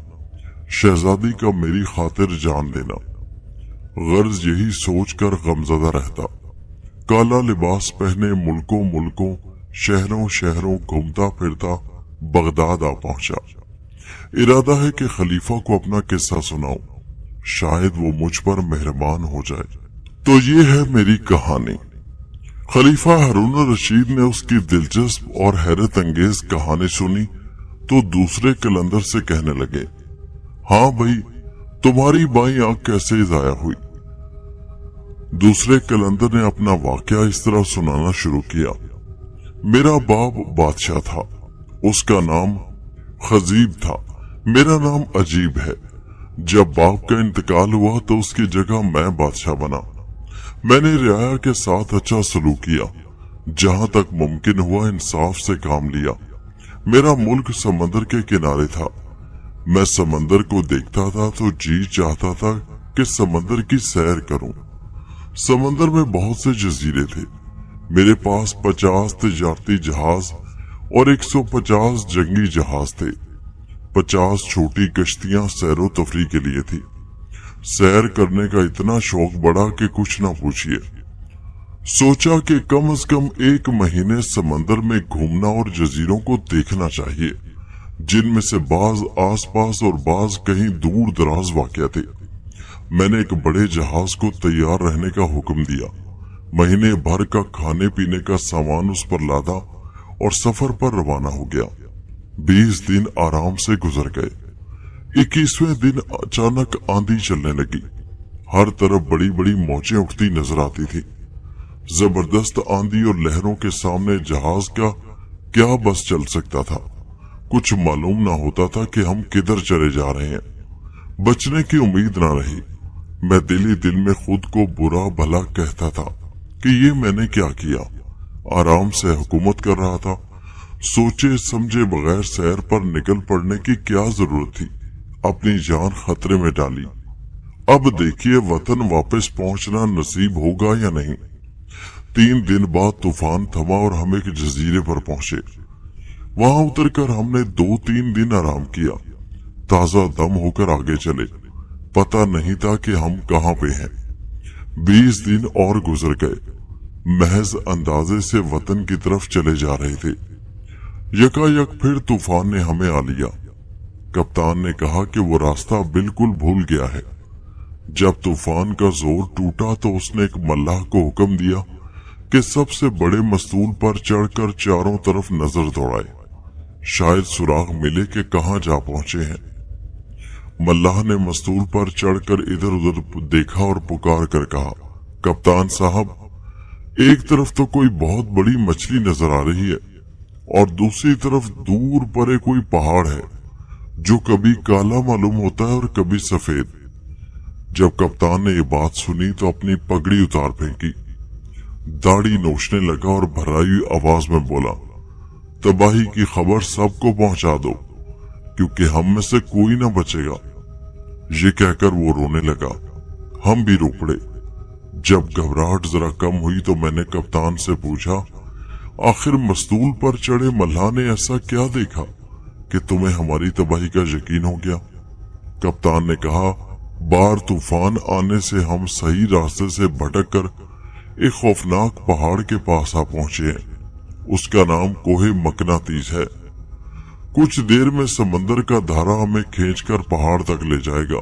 शहजादी का मेरी खातिर जान देना। गर्ज यही सोचकर गमजदा रहता। काला लिबास पहने मुल्कों मुल्कों, शहरों शहरों घूमता फिरता बगदाद आ पहुंचा। इरादा है कि खलीफा को अपना किस्सा सुनाऊं, शायद वो मुझ पर मेहरबान हो जाए। तो ये है मेरी कहानी। खलीफा हारून रशीद ने उसकी दिलचस्प और हैरत अंगेज कहानी सुनी तो दूसरे कलंदर से कहने लगे, हाँ भाई, तुम्हारी बाई आंख कैसे जाया हुई। दूसरे कलंदर ने अपना वाकया इस तरह सुनाना शुरू किया। मेरा बाप बादशाह था, उसका नाम खजीब था। मेरा नाम अजीब है। जब बाप का इंतकाल हुआ तो उसकी जगह मैं बादशाह बना। मैंने रियाया के साथ अच्छा सलूक किया, जहां तक मुमकिन हुआ इंसाफ से काम लिया। मेरा मुल्क समंदर के किनारे था। मैं समंदर को देखता था तो जी चाहता था कि समंदर की सैर करूं। समंदर में बहुत से जजीरे थे। मेरे पास 50 तिजारती जहाज और 150 जंगी जहाज थे। 50 छोटी कश्तियां सैरो तफरी के लिए थी। सैर करने का इतना शौक बढ़ा कि कुछ ना पूछिए। सोचा कि कम से कम 1 महीने समंदर में घूमना और जजीरों को देखना चाहिए, जिनमें से बाज आसपास और बाज कहीं दूर दराज वाक़या थे। मैंने एक बड़े जहाज को तैयार रहने का हुक्म दिया। महीने भर का खाने पीने का सामान उस पर लादा और सफर पर रवाना हो गया। 20 दिन आराम से गुजर गए। 21वें दिन अचानक आंधी चलने लगी। हर तरफ बड़ी बड़ी मौजें उठती नजर आती थी। जबरदस्त आंधी और लहरों के सामने जहाज का क्या बस चल सकता था। कुछ मालूम ना होता था कि हम किधर चले जा रहे हैं। बचने की उम्मीद ना रही। मैं दिल ही दिल में खुद को बुरा भला कहता था कि ये मैंने क्या किया। आराम से हुकूमत कर रहा था। सोचे समझे बगैर सैर पर निकल पड़ने की क्या जरूरत थी। अपनी जान खतरे में डाली। अब देखिए वतन वापस पहुंचना नसीब होगा या नहीं। 3 दिन बाद तूफान थमा और हम एक जजीरे पर पहुंचे। वहां उतरकर हमने 2-3 दिन आराम किया। ताजा दम होकर आगे चले। पता नहीं था कि हम कहां पे हैं। 20 दिन और गुजर गए। महज अंदाजे से वतन की तरफ चले जा रहे थे। यकायक फिर तूफान ने हमें आ लिया। कप्तान ने कहा कि वो रास्ता बिल्कुल भूल गया है। जब तूफान का जोर टूटा तो उसने एक मल्लाह को हुक्म दिया कि सबसे बड़े मस्तूल पर चढ़कर चारों तरफ नजर दौड़ाए, शायद सुराग मिले कि कहां जा पहुंचे हैं। मल्लाह ने मस्तूल पर चढ़कर इधर उधर देखा और पुकार कर कहा, कप्तान साहब, एक तरफ तो कोई बहुत बड़ी मछली नजर आ रही है और दूसरी तरफ दूर परे कोई पहाड़ है जो कभी काला मालूम होता है और कभी सफेद। जब कप्तान ने ये बात सुनी तो अपनी पगड़ी उतार फेंकी, दाढ़ी नोचने लगा और भर्राई हुई आवाज में बोला, तबाही की खबर सबको पहुंचा दो, क्योंकि हम में से कोई ना बचेगा। ये कहकर वो रोने लगा। हम भी रो पड़े। जब घबराहट जरा कम हुई तो मैंने कप्तान से पूछा, आखिर मस्तूल पर चढ़े मल्लाह ने ऐसा क्या देखा कि तुम्हें हमारी तबाही का यकीन हो गया? कप्तान ने कहा, बार तूफान आने से हम सही रास्ते से भटक कर एक खौफनाक पहाड़ के पास आ पहुंचे हैं। उसका नाम कोहे मकनातीस है। कुछ देर में समंदर का धारा हमें खींचकर पहाड़ तक ले जाएगा।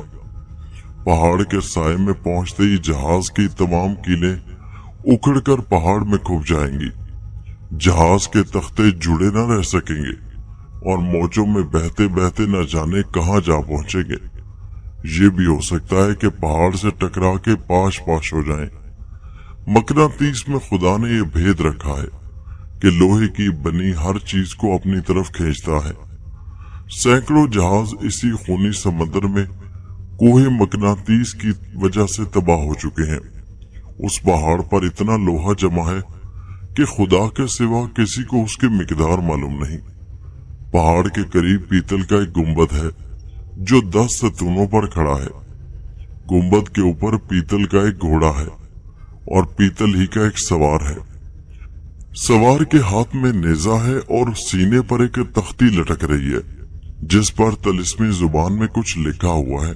पहाड़ के साए में पहुंचते ही जहाज की तमाम कीलें उखड़कर पहाड़ में खुब जाएंगी। जहाज के तख्ते जुड़े न रह सकेंगे और मौजों में बहते बहते न जाने कहां जा पहुंचेंगे। ये भी हो सकता है कि पहाड़ से टकरा के पाश पाश हो जाएं। मकनातीस में खुदा ने यह भेद रखा है कि लोहे की बनी हर चीज को अपनी तरफ खींचता है। सैकड़ों जहाज इसी खूनी समंदर में कोहे मकनातीस की वजह से तबाह हो चुके हैं। उस पहाड़ पर इतना लोहा जमा है कि खुदा के सिवा किसी को उसकी मिकदार मालूम नहीं। पहाड़ के करीब पीतल का एक गुंबद है जो 10 सतूनों पर खड़ा है। गुंबद के ऊपर पीतल का एक घोड़ा है और पीतल ही का एक सवार है। सवार के हाथ में नेजा है और सीने पर एक तख्ती लटक रही है जिस पर तलिस्मी जुबान में कुछ लिखा हुआ है।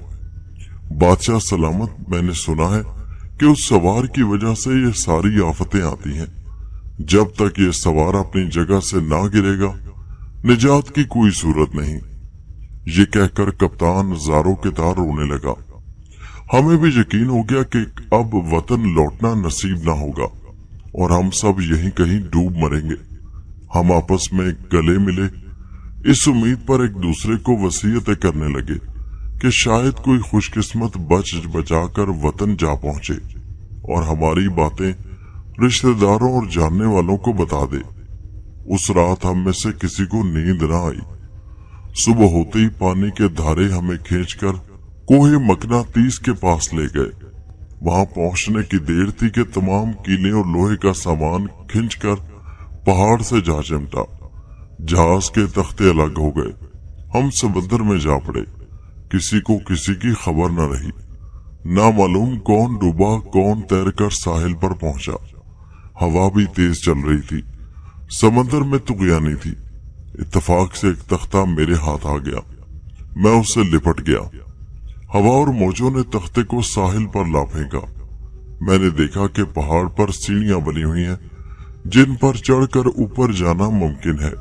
बादशाह सलामत, मैंने सुना है कि उस सवार की वजह से ये सारी आफतें आती हैं। जब तक ये सवार अपनी जगह से ना गिरेगा निजात की कोई सूरत नहीं। ये कहकर कप्तान जारों के तार रोने लगा। हमें भी यकीन हो गया कि अब वतन लौटना नसीब ना होगा और हम सब यहीं कहीं डूब मरेंगे। हम आपस में गले मिले, इस उम्मीद पर एक दूसरे को वसीयतें करने लगे कि शायद कोई खुशकिस्मत बच बचाकर वतन जा पहुंचे और हमारी बातें रिश्तेदारों और जानने वालों को बता दे। उस रात हम में से किसी को नींद ना आई। सुबह होते ही पानी के धारे हमें खींचकर कोहे मकनातीस के पास ले गए। वहां पहुंचने की देर थी कि तमाम कीले और लोहे का सामान खींचकर पहाड़ से जा चिमटा। जहाज के तख्ते अलग हो गए। हम समंदर में जा पड़े। किसी को किसी की खबर न रही। ना मालूम कौन डूबा कौन तैरकर साहिल पर पहुंचा। हवा भी तेज चल रही थी। समंदर में तुगयानी थी। इत्तेफाक से एक तख्ता मेरे हाथ आ गया। मैं उससे लिपट गया। हवा और मौजों ने तख्ते को साहिल पर ला फेंका। मैंने देखा कि पहाड़ पर सीढ़ियां बनी हुई हैं जिन पर चढ़कर ऊपर जाना मुमकिन है।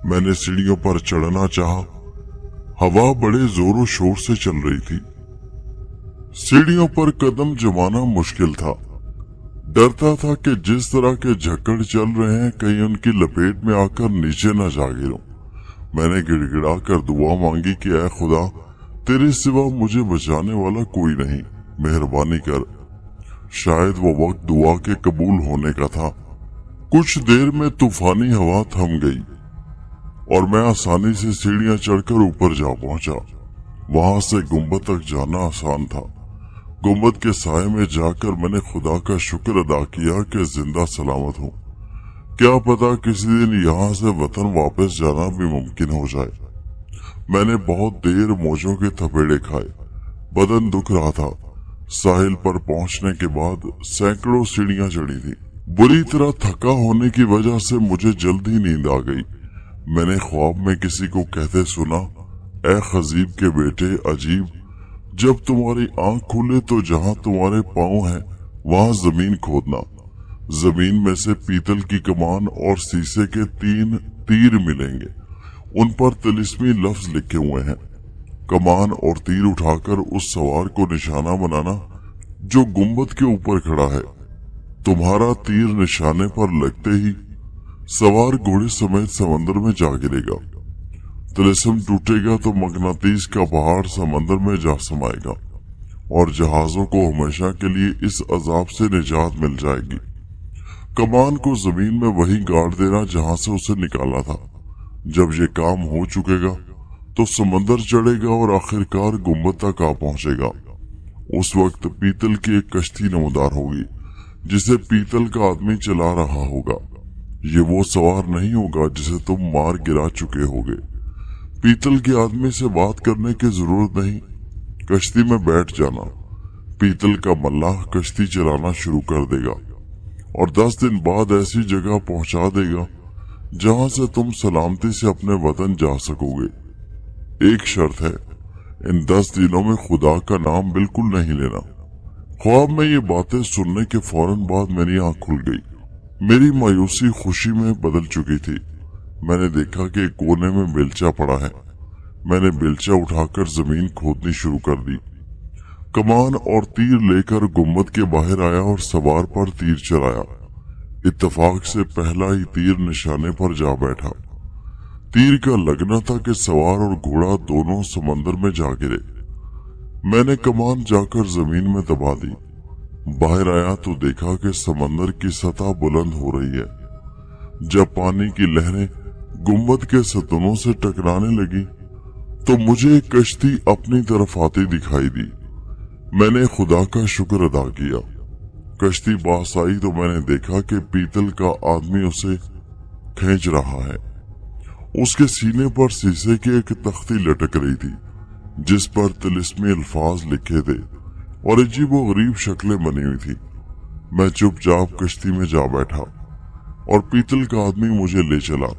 मैंने सीढ़ियों पर चढ़ना चाहा। हवा बड़े जोरों शोर से चल रही थी। सीढ़ियों पर कदम जमाना मुश्किल था। डरता था कि जिस तरह के झक्कड़ चल रहे हैं कहीं उनकी लपेट में आकर नीचे न जा गिरूं। मैंने गिड़गिड़ा कर दुआ मांगी कि ऐ खुदा, तेरे सिवा मुझे बचाने वाला कोई नहीं, मेहरबानी कर। शायद वो वक्त दुआ के कबूल होने का था। कुछ देर में तूफानी हवा थम गई और मैं आसानी से सीढ़ियां चढ़कर ऊपर जा पहुंचा। वहां से गुंबद तक जाना आसान था। गुंबद के साए में जाकर मैंने खुदा का शुक्र अदा किया कि जिंदा सलामत हूं। क्या पता किसी दिन यहां से वतन वापस जाना भी मुमकिन हो जाए। मैंने बहुत देर मौजों के थपेड़े खाए। बदन दुख रहा था। साहिल पर पहुंचने के बाद सैकड़ों सीढ़ियां चढ़ी थी। बुरी तरह थका होने की वजह से मुझे जल्दी नींद आ गई। मैंने ख्वाब में किसी को कहते सुना, ऐ खजीब के बेटे अजीब, जब तुम्हारी आंख खुले तो जहां तुम्हारे पांव हैं वहां जमीन खोदना। जमीन में से पीतल की कमान और शीशे के 3 तीर मिलेंगे। उन पर तिलिस्मी लफ्ज लिखे हुए हैं। कमान और तीर उठाकर उस सवार को निशाना बनाना जो गुंबद के ऊपर खड़ा है। तुम्हारा तीर निशाने पर लगते ही सवार घोड़े समेत समंदर में जा गिरेगा। तिलिस्म टूटेगा तो मकनातीस का पहाड़ समंदर में जा समाएगा और जहाजों को हमेशा के लिए इस अजाब से निजात मिल जाएगी। कमान को जमीन में वही गाड़ देना जहां से उसे निकाला था। जब ये काम हो चुकेगा तो समंदर चढ़ेगा और आखिरकार गुंबद तक आ पहुंचेगा। उस वक्त पीतल की एक कश्ती नमदार होगी जिसे पीतल का आदमी चला रहा होगा। ये वो सवार नहीं होगा जिसे तुम मार गिरा चुके होगे। पीतल के आदमी से बात करने की जरूरत नहीं कश्ती में बैठ जाना। पीतल का मल्लाह कश्ती चलाना शुरू कर देगा और 10 दिन बाद ऐसी जगह पहुंचा देगा जहां से तुम सलामती से अपने वतन जा सकोगे। एक शर्त है, इन 10 दिनों में खुदा का नाम बिल्कुल नहीं लेना। ख्वाब में ये बातें सुनने के फौरन बाद मेरी आंख खुल गई। मेरी मायूसी खुशी में बदल चुकी थी। मैंने देखा कि एक कोने में बेलचा पड़ा है। मैंने बेलचा उठाकर जमीन खोदनी शुरू कर दी। कमान और तीर लेकर गुम्बद के बाहर आया और सवार पर तीर चलाया। इत्तेफाक से पहला ही तीर निशाने पर जा बैठा। तीर का लगना था कि सवार और घोड़ा दोनों समंदर में जा गिरे। मैंने कमान जाकर जमीन में दबा दी। बाहर आया तो देखा कि समंदर की सतह बुलंद हो रही है। जब पानी की लहरें गुम्बद के सतनों से टकराने लगी तो मुझे एक कश्ती अपनी तरफ आती दिखाई दी। मैंने खुदा का शुक्र अदा किया। कश्ती पास आई तो मैंने देखा कि पीतल का आदमी उसे खींच रहा है। उसके सीने पर शीशे की एक तख्ती लटक रही थी जिस पर तिलिस्मी अल्फाज लिखे थे और अजीबो गरीब शक्लें बनी हुई थी। मैं चुपचाप कश्ती में जा बैठा और पीतल का आदमी मुझे ले चला।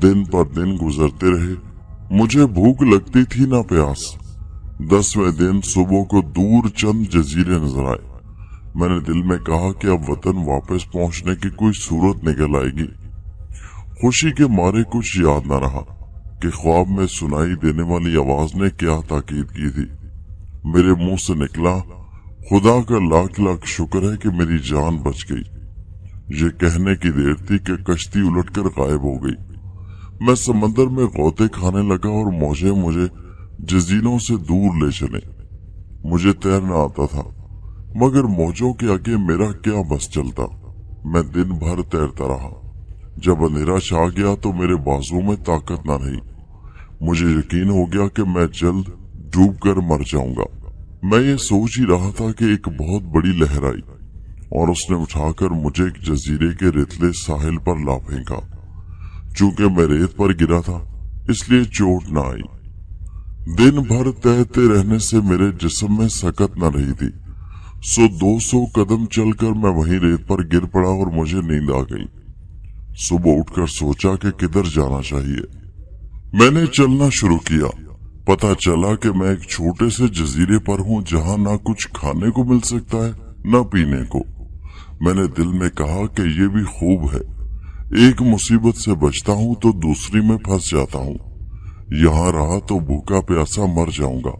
दिन पर दिन गुजरते रहे। मुझे भूख लगती थी ना प्यास। 10वें दिन सुबह को दूर चंद जजीरे नजर आए। मैंने दिल में कहा कि अब वतन वापस पहुंचने की कोई सूरत निकल आएगी। खुशी के मारे कुछ याद न रहा कि ख्वाब में सुनाई देने वाली आवाज ने क्या ताकीद की थी। मेरे मुंह से निकला, खुदा का लाख लाख शुक्र है कि मेरी जान बच गई। ये कहने की देर थी कि कश्ती उलटकर गायब हो गई। मैं समंदर में गौते खाने लगा और मौजें मुझे जजीरों से दूर ले चले। मुझे तैरना आता था मगर मौजों के आगे मेरा क्या बस चलता। मैं दिन भर तैरता रहा। जब अंधेरा छा गया तो मेरे बाजुओं में ताकत न रही। मुझे यकीन हो गया कि मैं जल्द डूबकर मर जाऊंगा। मैं ये सोच ही रहा था कि एक बहुत बड़ी लहर आई और उसने उठाकर मुझे एक जजीरे के रेतले साहिल पर ला फेंका। चूंकि मैं रेत पर गिरा था इसलिए चोट न आई। दिन भर तैरते रहने से मेरे जिस्म में सकत न रही थी, सो 200 कदम चलकर मैं वहीं रेत पर गिर पड़ा और मुझे नींद आ गई। सुबह उठकर सोचा कि किधर जाना चाहिए। मैंने चलना शुरू किया। पता चला कि मैं एक छोटे से जजीरे पर हूं जहां ना कुछ खाने को मिल सकता है न पीने को। मैंने दिल में कहा कि ये भी खूब है, एक मुसीबत से बचता हूं तो दूसरी में फंस जाता हूं। यहाँ रहा तो भूखा प्यासा मर जाऊंगा।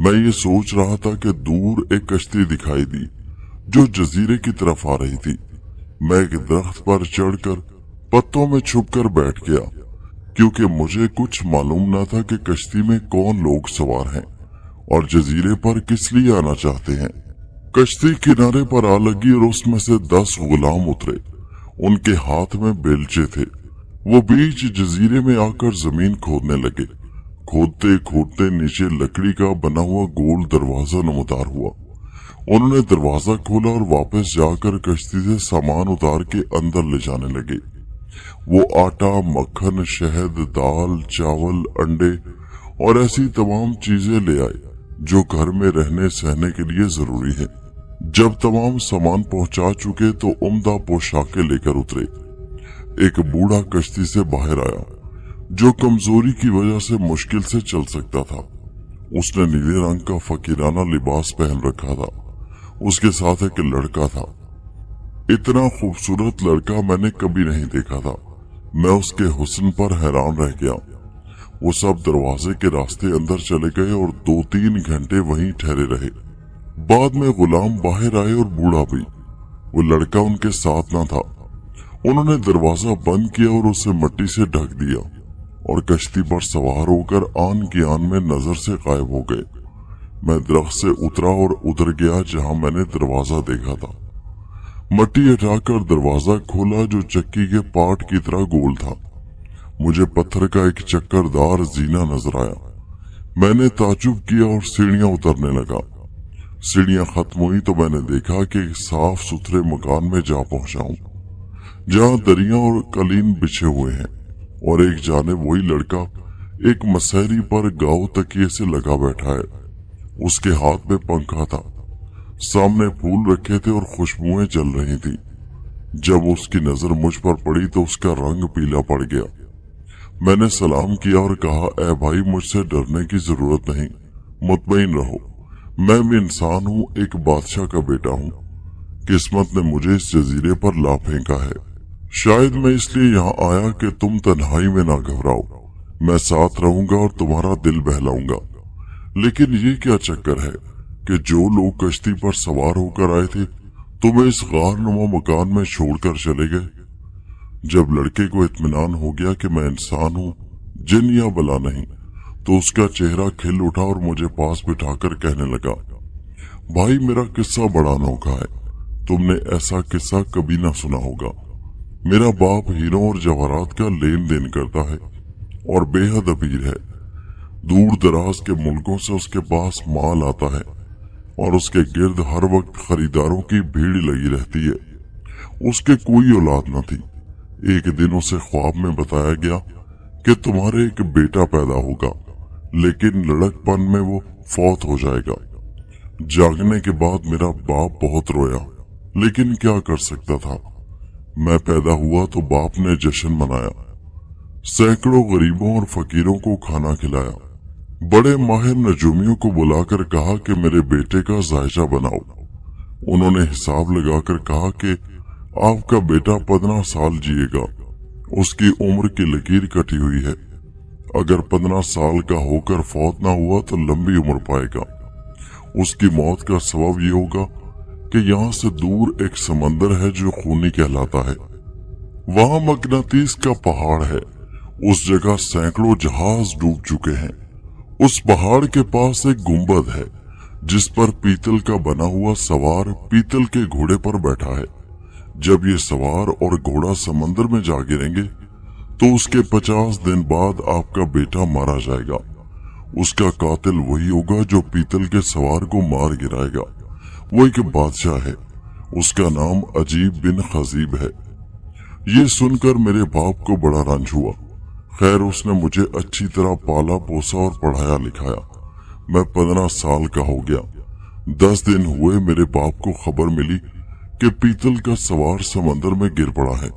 मैं ये सोच रहा था कि दूर एक कश्ती दिखाई दी जो जजीरे की तरफ आ रही थी। मैं एक दरख्त पर चढ़कर पत्तों में छुपकर बैठ गया क्योंकि मुझे कुछ मालूम न था कि कश्ती में कौन लोग सवार हैं और जजीरे पर किस लिए आना चाहते हैं। कश्ती किनारे पर आ लगी और उसमें से 10 गुलाम उतरे। उनके हाथ में बेलचे थे। वो बीच जजीरे में आकर जमीन खोदने लगे। खोदते खोदते नीचे लकड़ी का बना हुआ गोल दरवाजा नमदार हुआ। उन्होंने दरवाजा खोला और वापस जाकर कश्ती से सामान उतार के अंदर ले जाने लगे। वो आटा, मक्खन, शहद, दाल, चावल, अंडे और ऐसी तमाम चीजें ले आए जो घर में रहने सहने के लिए जरूरी है। जब तमाम सामान पहुंचा चुके तो उम्दा पोशाकें लेकर उतरे। एक बूढ़ा कश्ती से बाहर आया जो कमजोरी की वजह से मुश्किल से चल सकता था। उसने नीले रंग का फकीराना लिबास पहन रखा था। उसके साथ एक लड़का था। इतना खूबसूरत लड़का मैंने कभी नहीं देखा था। मैं उसके हुस्न पर हैरान रह गया। वो सब दरवाजे के रास्ते अंदर चले गए और 2-3 घंटे वहीं ठहरे रहे। बाद में गुलाम बाहर आए और बूढ़ा भी। वो लड़का उनके साथ न था। उन्होंने दरवाजा बंद किया और उसे मिट्टी से ढक दिया और कश्ती पर सवार होकर आन की आन में नजर से गायब हो गए। मैं दरख्त से उतरा और उतर गया जहां मैंने दरवाजा देखा था। मट्टी हटाकर दरवाजा खोला जो चक्की के पाट की तरह गोल था। मुझे पत्थर का एक चक्करदार जीना नजर आया। मैंने ताजुब किया और सीढ़ियां उतरने लगा। सीढ़ियां खत्म हुई तो मैंने देखा कि एक साफ सुथरे मकान में जा पहुंचा हूं जहां दरिया और कालीन बिछे हुए हैं और एक जाने वही लड़का एक मसहरी पर गाँव तकिए से लगा बैठा है। उसके हाथ में पंखा था, सामने फूल रखे थे और खुशबुएं चल रही थी। जब उसकी नजर मुझ पर पड़ी तो उसका रंग पीला पड़ गया। मैंने सलाम किया और कहा, ए भाई, मुझसे डरने की जरूरत नहीं, मुतमईन रहो, मैं भी इंसान हूँ, एक बादशाह का बेटा हूँ। किस्मत ने मुझे इस जजीरे पर ला फेंका है। शायद मैं इसलिए यहाँ आया कि तुम तन्हाई में ना घबराओ, मैं साथ रहूंगा और तुम्हारा दिल बहलाऊंगा। लेकिन ये क्या चक्कर है कि जो लोग कश्ती पर सवार होकर आए थे तुम्हें इस गारनुमा मकान में छोड़कर चले गए। जब लड़के को इत्मीनान हो गया कि मैं इंसान हूँ, जिन या बला नहीं, तो उसका चेहरा खिल उठा और मुझे पास बिठाकर कहने लगा, भाई, मेरा किस्सा बड़ा अनोखा है, तुमने ऐसा किस्सा कभी ना सुना होगा। मेरा बाप हीरों और जवाहरात का लेन देन करता है और बेहद अमीर है। दूर दराज के मुल्कों से उसके पास माल आता है और उसके गिर्द हर वक्त खरीदारों की भीड़ लगी रहती है। उसके कोई औलाद न थी। एक दिन उसे ख्वाब में बताया गया कि तुम्हारे एक बेटा पैदा होगा, लेकिन लड़कपन में वो फौत हो जाएगा। जागने के बाद मेरा बाप बहुत रोया, लेकिन क्या कर सकता था। मैं पैदा हुआ तो बाप ने जश्न मनाया, सैकड़ों गरीबों और फकीरों को खाना खिलाया, बड़े माहिर नजूमियों को बुलाकर कहा कि मेरे बेटे का जायजा बनाओ। उन्होंने हिसाब लगाकर कहा कि आपका बेटा 15 साल जिएगा, उसकी उम्र की लकीर कटी हुई है, अगर 15 साल का होकर फौत ना हुआ तो लंबी उम्र पाएगा। उसकी मौत का सबब ये होगा कि यहाँ से दूर एक समंदर है जो खूनी कहलाता है, वहां मकनातीस का पहाड़ है, उस जगह सैकड़ों जहाज डूब चुके हैं। उस पहाड़ के पास एक गुंबद है जिस पर पीतल का बना हुआ सवार पीतल के घोड़े पर बैठा है। जब ये सवार और घोड़ा समंदर में जा गिरेंगे तो उसके 50 दिन बाद आपका बेटा मारा जाएगा। उसका कातिल वही होगा जो पीतल के सवार को मार गिराएगा। वो एक बादशाह है, उसका नाम अजीब बिन खजीब है। ये सुनकर मेरे बाप को बड़ा रंज हुआ। खैर, उसने मुझे अच्छी तरह पाला पोसा और पढ़ाया लिखाया। मैं 15 साल का हो गया। 10 दिन हुए मेरे बाप को खबर मिली कि पीतल का सवार समंदर में गिर पड़ा है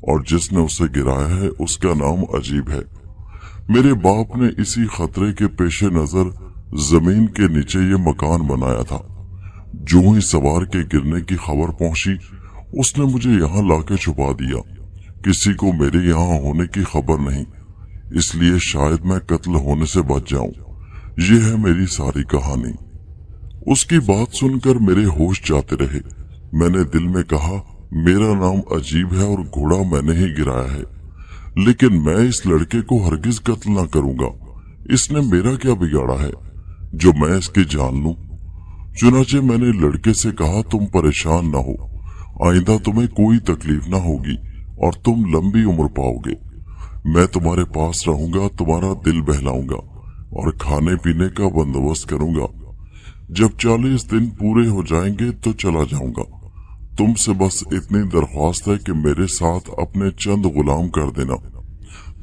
और जिसने उसे गिराया है उसका नाम अजीब है। मेरे बाप ने इसी खतरे के पेशे नजर जमीन के नीचे ये मकान बनाया था। जो ही सवार के गिरने की खबर पहुंची, उसने मुझे यहाँ लाके छुपा दिया। किसी को मेरे यहाँ होने की खबर नहीं, इसलिए शायद मैं कत्ल होने से बच जाऊं। ये है मेरी सारी कहानी। उसकी बात सुनकर मेरे होश जाते रहे। मैंने दिल में कहा, मेरा नाम अजीब है और घोड़ा मैंने ही गिराया है, लेकिन मैं इस लड़के को हरगिज कत्ल ना करूंगा। इसने मेरा क्या बिगाड़ा है जो मैं इसकी जान लूं। चुनाचे मैंने लड़के से कहा, तुम परेशान ना हो, आइंदा तुम्हें कोई तकलीफ ना होगी और तुम लंबी उम्र पाओगे। मैं तुम्हारे पास रहूंगा, तुम्हारा दिल बहलाऊंगा और खाने पीने का बंदोबस्त करूंगा। जब 40 दिन पूरे हो जाएंगे तो चला जाऊंगा। तुमसे बस इतनी दरख्वास्त है कि मेरे साथ अपने चंद गुलाम कर देना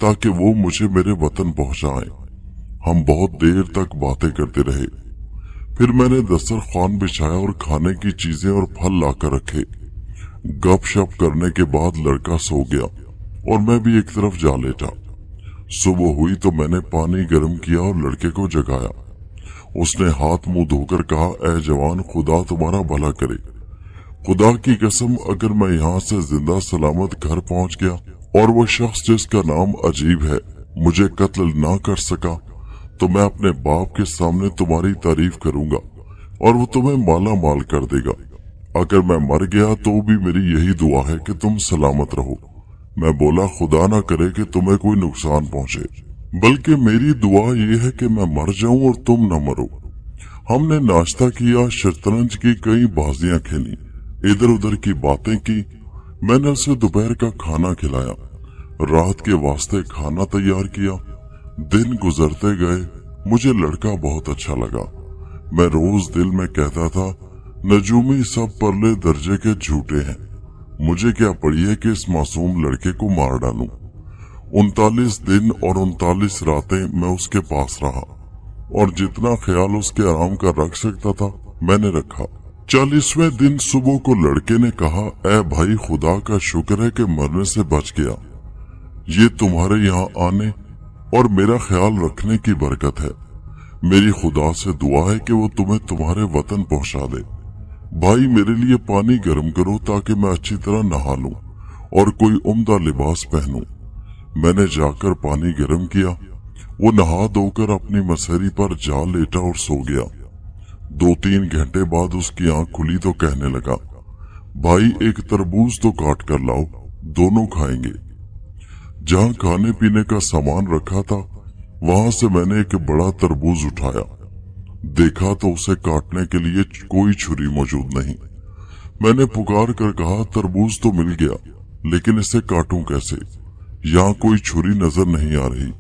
ताकि वो मुझे मेरे वतन पहुंचाएं। हम बहुत देर तक बातें करते रहे। फिर मैंने दस्तरखान बिछाया और खाने की चीजें और फल लाकर रखे। गपशप करने के बाद लड़का सो गया और मैं भी एक तरफ जा लेटा। सुबह हुई तो मैंने पानी गर्म किया और लड़के को जगाया। उसने हाथ मुंह धोकर कहा, ए जवान, खुदा तुम्हारा भला करे। खुदा की कसम, अगर मैं यहाँ से जिंदा सलामत घर पहुंच गया और वो शख्स जिसका नाम अजीब है मुझे कत्ल ना कर सका तो मैं अपने बाप के सामने तुम्हारी तारीफ करूंगा और वो तुम्हें माला माल कर देगा। अगर मैं मर गया तो भी मेरी यही दुआ है कि तुम सलामत रहो। मैं बोला, खुदा ना करे कि तुम्हें कोई नुकसान पहुंचे, बल्कि मेरी दुआ ये है कि मैं मर जाऊं और तुम न मरो। हमने नाश्ता किया, शतरंज की कई बाजियां खेली, इधर उधर की बातें की। मैंने उसे दोपहर का खाना खिलाया, रात के वास्ते खाना तैयार किया। दिन गुजरते गए, मुझे लड़का बहुत अच्छा लगा। मैं रोज दिल में कहता था, नजूमी सब परले दर्जे के झूठे हैं, मुझे क्या पड़ी है कि इस मासूम लड़के को मार डालूं। 39 दिन और 39 रातें मैं उसके पास रहा। और जितना ख्याल उसके आराम का रख सकता था मैंने रखा। 40वें दिन सुबह को लड़के ने कहा, ऐ भाई, खुदा का शुक्र है कि मरने से बच गया। ये तुम्हारे यहाँ आने और मेरा ख्याल रखने की बरकत है। मेरी खुदा से दुआ है कि वो तुम्हें तुम्हारे वतन पहुंचा दे। भाई, मेरे लिए पानी गर्म करो ताकि मैं अच्छी तरह नहा लूं और कोई उम्दा लिबास पहनूं। मैंने जाकर पानी गर्म किया। वो नहा धोकर अपनी मसहरी पर जा लेटा और सो गया। 2-3 घंटे बाद उसकी आंख खुली तो कहने लगा, भाई, एक तरबूज तो काट कर लाओ, दोनों खाएंगे। जहां खाने पीने का सामान रखा था वहां से मैंने एक बड़ा तरबूज उठाया। देखा तो उसे काटने के लिए कोई छुरी मौजूद नहीं। मैंने पुकार कर कहा, तरबूज तो मिल गया, लेकिन इसे काटूं कैसे? यहाँ कोई छुरी नजर नहीं आ रही।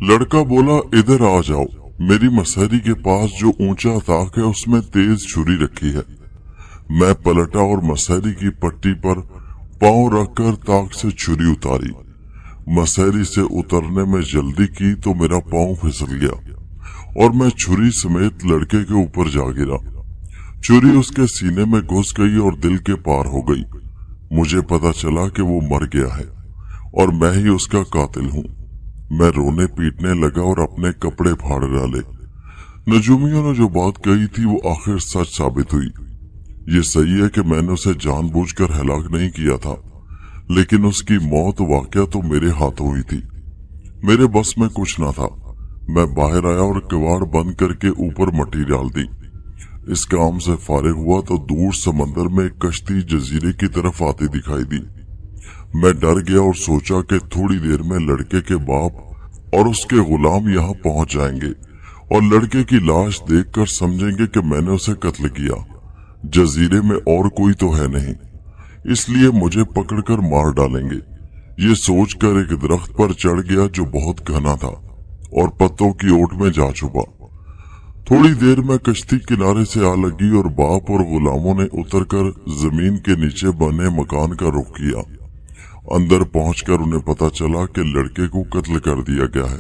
लड़का बोला, इधर आ जाओ, मेरी मसहरी के पास जो ऊंचा ताक है उसमें तेज छुरी रखी है। मैं पलटा और मसहरी की पट्टी पर पांव रखकर ताक से छुरी उतारी। मसहरी से उतरने में जल्दी की तो मेरा पांव फिसल गया और मैं छुरी समेत लड़के के ऊपर जा गिरा। छुरी उसके सीने में घुस गई और दिल के पार हो गई। मुझे पता चला कि वो मर गया है और मैं ही उसका कातिल हूँ। मैं रोने पीटने लगा और अपने कपड़े फाड़ डाले। नजूमियों ने जो बात कही थी वो आखिर सच साबित हुई। ये सही है कि मैंने उसे जानबूझकर हलाक नहीं किया था, लेकिन उसकी मौत वाकया तो मेरे हाथों हुई थी। मेरे बस में कुछ न था। मैं बाहर आया और किवाड़ बंद करके ऊपर मट्टी डाल दी। इस काम से फारिग हुआ तो दूर समंदर में एक कश्ती जजीरे की तरफ आती दिखाई दी। मैं डर गया और सोचा कि थोड़ी देर में लड़के के बाप और उसके गुलाम यहाँ पहुंच जाएंगे और लड़के की लाश देखकर समझेंगे कि मैंने उसे कत्ल किया। जजीरे में और कोई तो है नहीं, इसलिए मुझे पकड़कर मार डालेंगे। ये सोचकर एक दरख्त पर चढ़ गया जो बहुत घना था और पत्तों की ओट में जा छुपा। थोड़ी देर में कश्ती किनारे से आ लगी और बाप और गुलामों ने उतरकर जमीन के नीचे बने मकान का रुख किया। अंदर पहुंचकर उन्हें पता चला कि लड़के को कत्ल कर दिया गया है।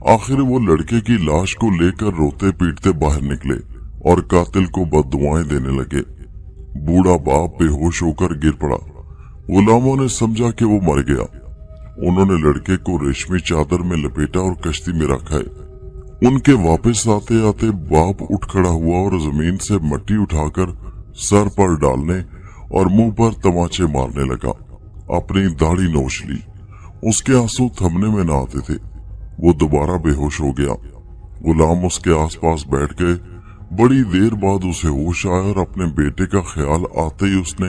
आखिर वो लड़के की लाश को लेकर रोते पीटते बाहर निकले और कातिल को बद्दुआएं देने लगे। बूढ़ा बाप बेहोश होकर गिर पड़ा। गुलामों ने समझा कि वो मर गया। उन्होंने लड़के को रेशमी चादर में लपेटा और कश्ती में रखा है। उनके वापस आते आते बाप उठ खड़ा हुआ और जमीन से मट्टी उठाकर सर पर डालने और मुंह पर तमाचे मारने लगा। अपनी दाढ़ी नोच ली। उसके आंसू थमने में न आते थे। वो दोबारा बेहोश हो गया। गुलाम उसके आसपास बैठ गए। बड़ी देर बाद उसे होश आया और अपने बेटे का ख्याल आते ही उसने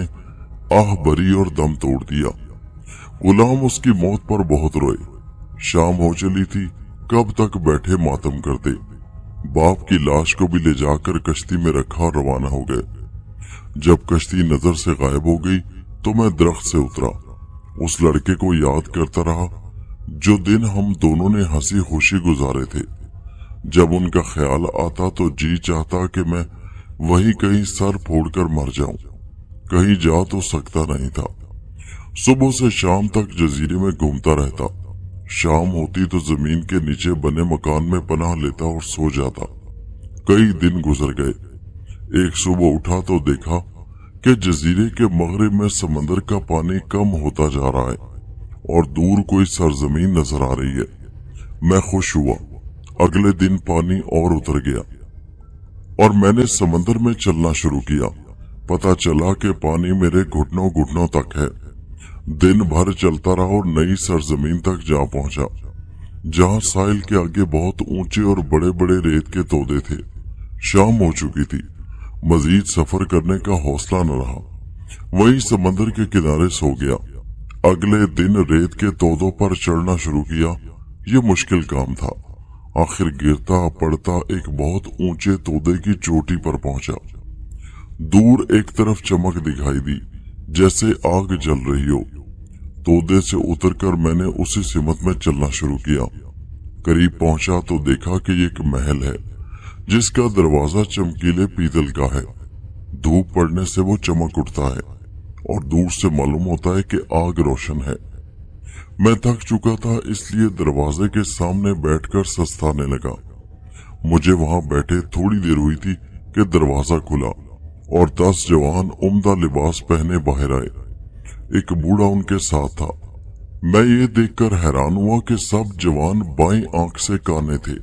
आह भरी और दम तोड़ दिया। गुलाम उसकी मौत पर बहुत रोए। शाम हो चली थी। कब तक बैठे मातम करते। बाप की लाश को भी ले जाकर कश्ती में रखा और रवाना हो गए। जब कश्ती नजर से गायब हो गई तो मैं दरख्त से उतरा। उस लड़के को याद करता रहा जो दिन हम दोनों ने हंसी खुशी गुजारे थे। जब उनका ख्याल आता तो जी चाहता कि मैं वहीं कहीं सर फोड़कर मर जाऊं। कहीं जा तो सकता नहीं था। सुबह से शाम तक जजीरे में घूमता रहता। शाम होती तो जमीन के नीचे बने मकान में पनाह लेता और सो जाता। कई दिन गुजर गए। एक सुबह उठा तो देखा कि जजीरे के मगरिब में समंदर का पानी कम होता जा रहा है और दूर कोई सरजमीन नजर आ रही है। मैं खुश हुआ। अगले दिन पानी और उतर गया और मैंने समंदर में चलना शुरू किया। पता चला कि पानी मेरे घुटनों घुटनों तक है। दिन भर चलता रहा और नई सरजमीन तक जा पहुंचा, जहां साहिल के आगे बहुत ऊंचे और बड़े बड़े रेत के तोदे थे। शाम हो चुकी थी। मजीद सफर करने का हौसला न रहा। वहीं समंदर के किनारे सो गया। अगले दिन रेत के तोदों पर चढ़ना शुरू किया। ये मुश्किल काम था। आखिर गिरता पड़ता एक बहुत ऊंचे तोदे की चोटी पर पहुंचा। दूर एक तरफ चमक दिखाई दी जैसे आग जल रही हो। तोदे से उतरकर मैंने उसी सिमत में चलना शुरू किया। करीब पहुंचा तो देखा कि एक महल है जिसका दरवाजा चमकीले पीतल का है। धूप पड़ने से वो चमक उठता है और दूर से मालूम होता है कि आग रोशन है। मैं थक चुका था, इसलिए दरवाजे के सामने बैठकर सस्ताने लगा। मुझे वहां बैठे थोड़ी देर हुई थी कि दरवाजा खुला और 10 जवान उम्दा लिबास पहने बाहर आए। एक बूढ़ा उनके साथ था। मैं ये देखकर हैरान हुआ कि सब जवान बाएं आंख से काने थे।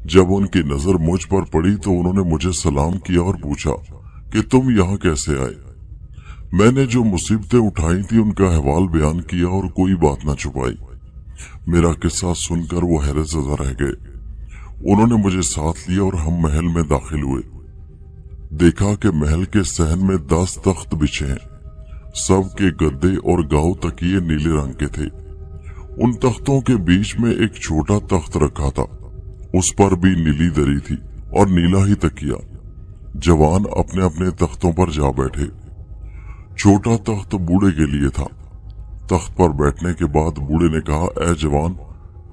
जब उनकी नजर मुझ पर पड़ी तो उन्होंने मुझे सलाम किया और पूछा कि तुम यहाँ कैसे आए। मैंने जो मुसीबतें उठाई थी उनका अहवाल बयान किया और कोई बात न छुपाई। मेरा किस्सा सुनकर वो हैरत ज़दा रह गए। उन्होंने मुझे साथ लिया और हम महल में दाखिल हुए। देखा कि महल के सहन में 10 तख्त बिछे हैं। सब के गद्दे और गाव तकिए नीले रंग के थे। उन तख्तों के बीच में एक छोटा तख्त रखा था, उस पर भी नीली दरी थी और नीला ही तकिया। जवान अपने अपने तख्तों पर जा बैठे। छोटा तख्त बूढ़े के लिए था। तख्त पर बैठने के बाद बूढ़े ने कहा, ऐ जवान,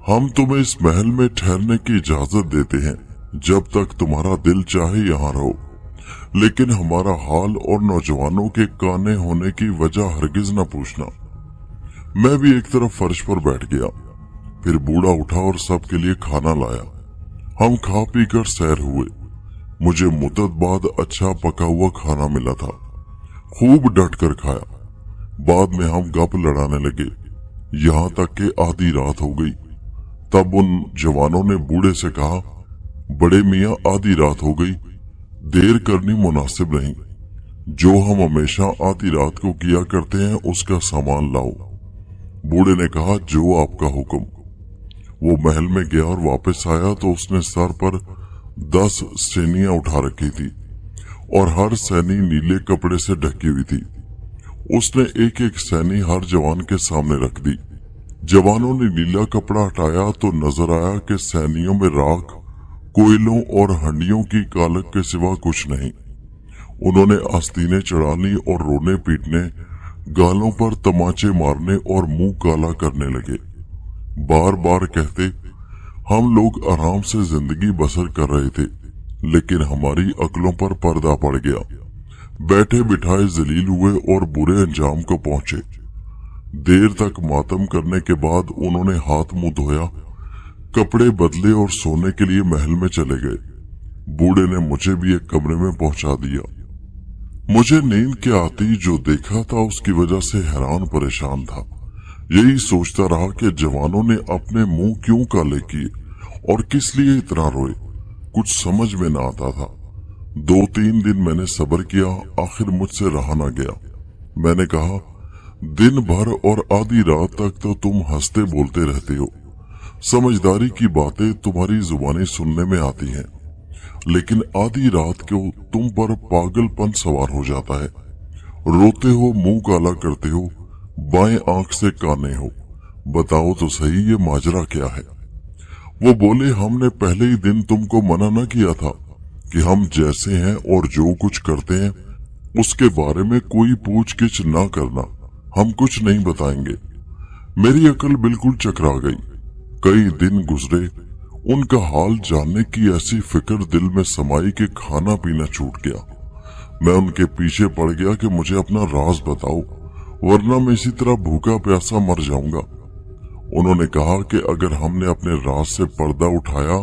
हम तुम्हें इस महल में ठहरने की इजाजत देते हैं, जब तक तुम्हारा दिल चाहे यहाँ रहो, लेकिन हमारा हाल और नौजवानों के काने होने की वजह हरगिज न पूछना। मैं भी एक तरफ फर्श पर बैठ गया। फिर बूढ़ा उठा और सबके लिए खाना लाया। हम खा पी कर सैर हुए। मुझे मुद्दत बाद अच्छा पका हुआ खाना मिला था। खूब डट कर खाया। बाद में हम गप लड़ाने लगे, यहाँ तक कि आधी रात हो गई। तब उन जवानों ने बूढ़े से कहा, बड़े मियाँ, आधी रात हो गई, देर करनी मुनासिब नहीं। जो हम हमेशा आधी रात को किया करते हैं उसका सामान लाओ। बूढ़े ने कहा, जो आपका हुक्म। वो महल में गया और वापस आया तो उसने सर पर 10 सैनियां उठा रखी थी और हर सैनी नीले कपड़े से ढकी हुई थी। उसने एक एक सैनी हर जवान के सामने रख दी। जवानों ने नीला कपड़ा हटाया तो नजर आया कि सैनियों में राख, कोयलों और हंडियों की कालक के सिवा कुछ नहीं। उन्होंने आस्तीनें चढ़ा ली और रोने पीटने, गालों पर तमाचे मारने और मुंह काला करने लगे। बार बार कहते, हम लोग आराम से जिंदगी बसर कर रहे थे, लेकिन हमारी अक्लों पर पर्दा पड़ गया। बैठे बिठाए जलील हुए और बुरे अंजाम को पहुंचे। देर तक मातम करने के बाद उन्होंने हाथ मुंह धोया, कपड़े बदले और सोने के लिए महल में चले गए। बूढ़े ने मुझे भी एक कमरे में पहुंचा दिया। मुझे नींद क्या आती, जो देखा था उसकी वजह से हैरान परेशान था। यही सोचता रहा कि जवानों ने अपने मुंह क्यों काले किए और किस लिए इतना रोए। कुछ समझ में ना आता था। 2-3 दिन मैंने सब्र किया, आखिर मुझसे रहा ना गया। मैंने कहा, दिन भर और आधी रात तक तो तुम हंसते बोलते रहते हो। समझदारी की बातें तुम्हारी जुबानी सुनने में आती हैं, लेकिन आधी रात को तुम पर पागलपन सवार हो जाता है। रोते हो, मुंह काला करते हो, बाएं आंख से काने हो। बताओ तो सही, ये माजरा क्या है। वो बोले, हमने पहले ही दिन तुमको मना न किया था कि हम जैसे हैं और जो कुछ करते हैं उसके बारे में कोई पूछ-गिछ ना करना, हम कुछ नहीं बताएंगे। मेरी अकल बिल्कुल चकरा गई। कई दिन गुजरे, उनका हाल जानने की ऐसी फिक्र दिल में समाई कि खाना पीना छूट गया। मैं उनके पीछे पड़ गया कि मुझे अपना राज बताओ, वरना मैं इसी तरह भूखा प्यासा मर जाऊंगा। उन्होंने कहा कि अगर हमने अपने राज से पर्दा उठाया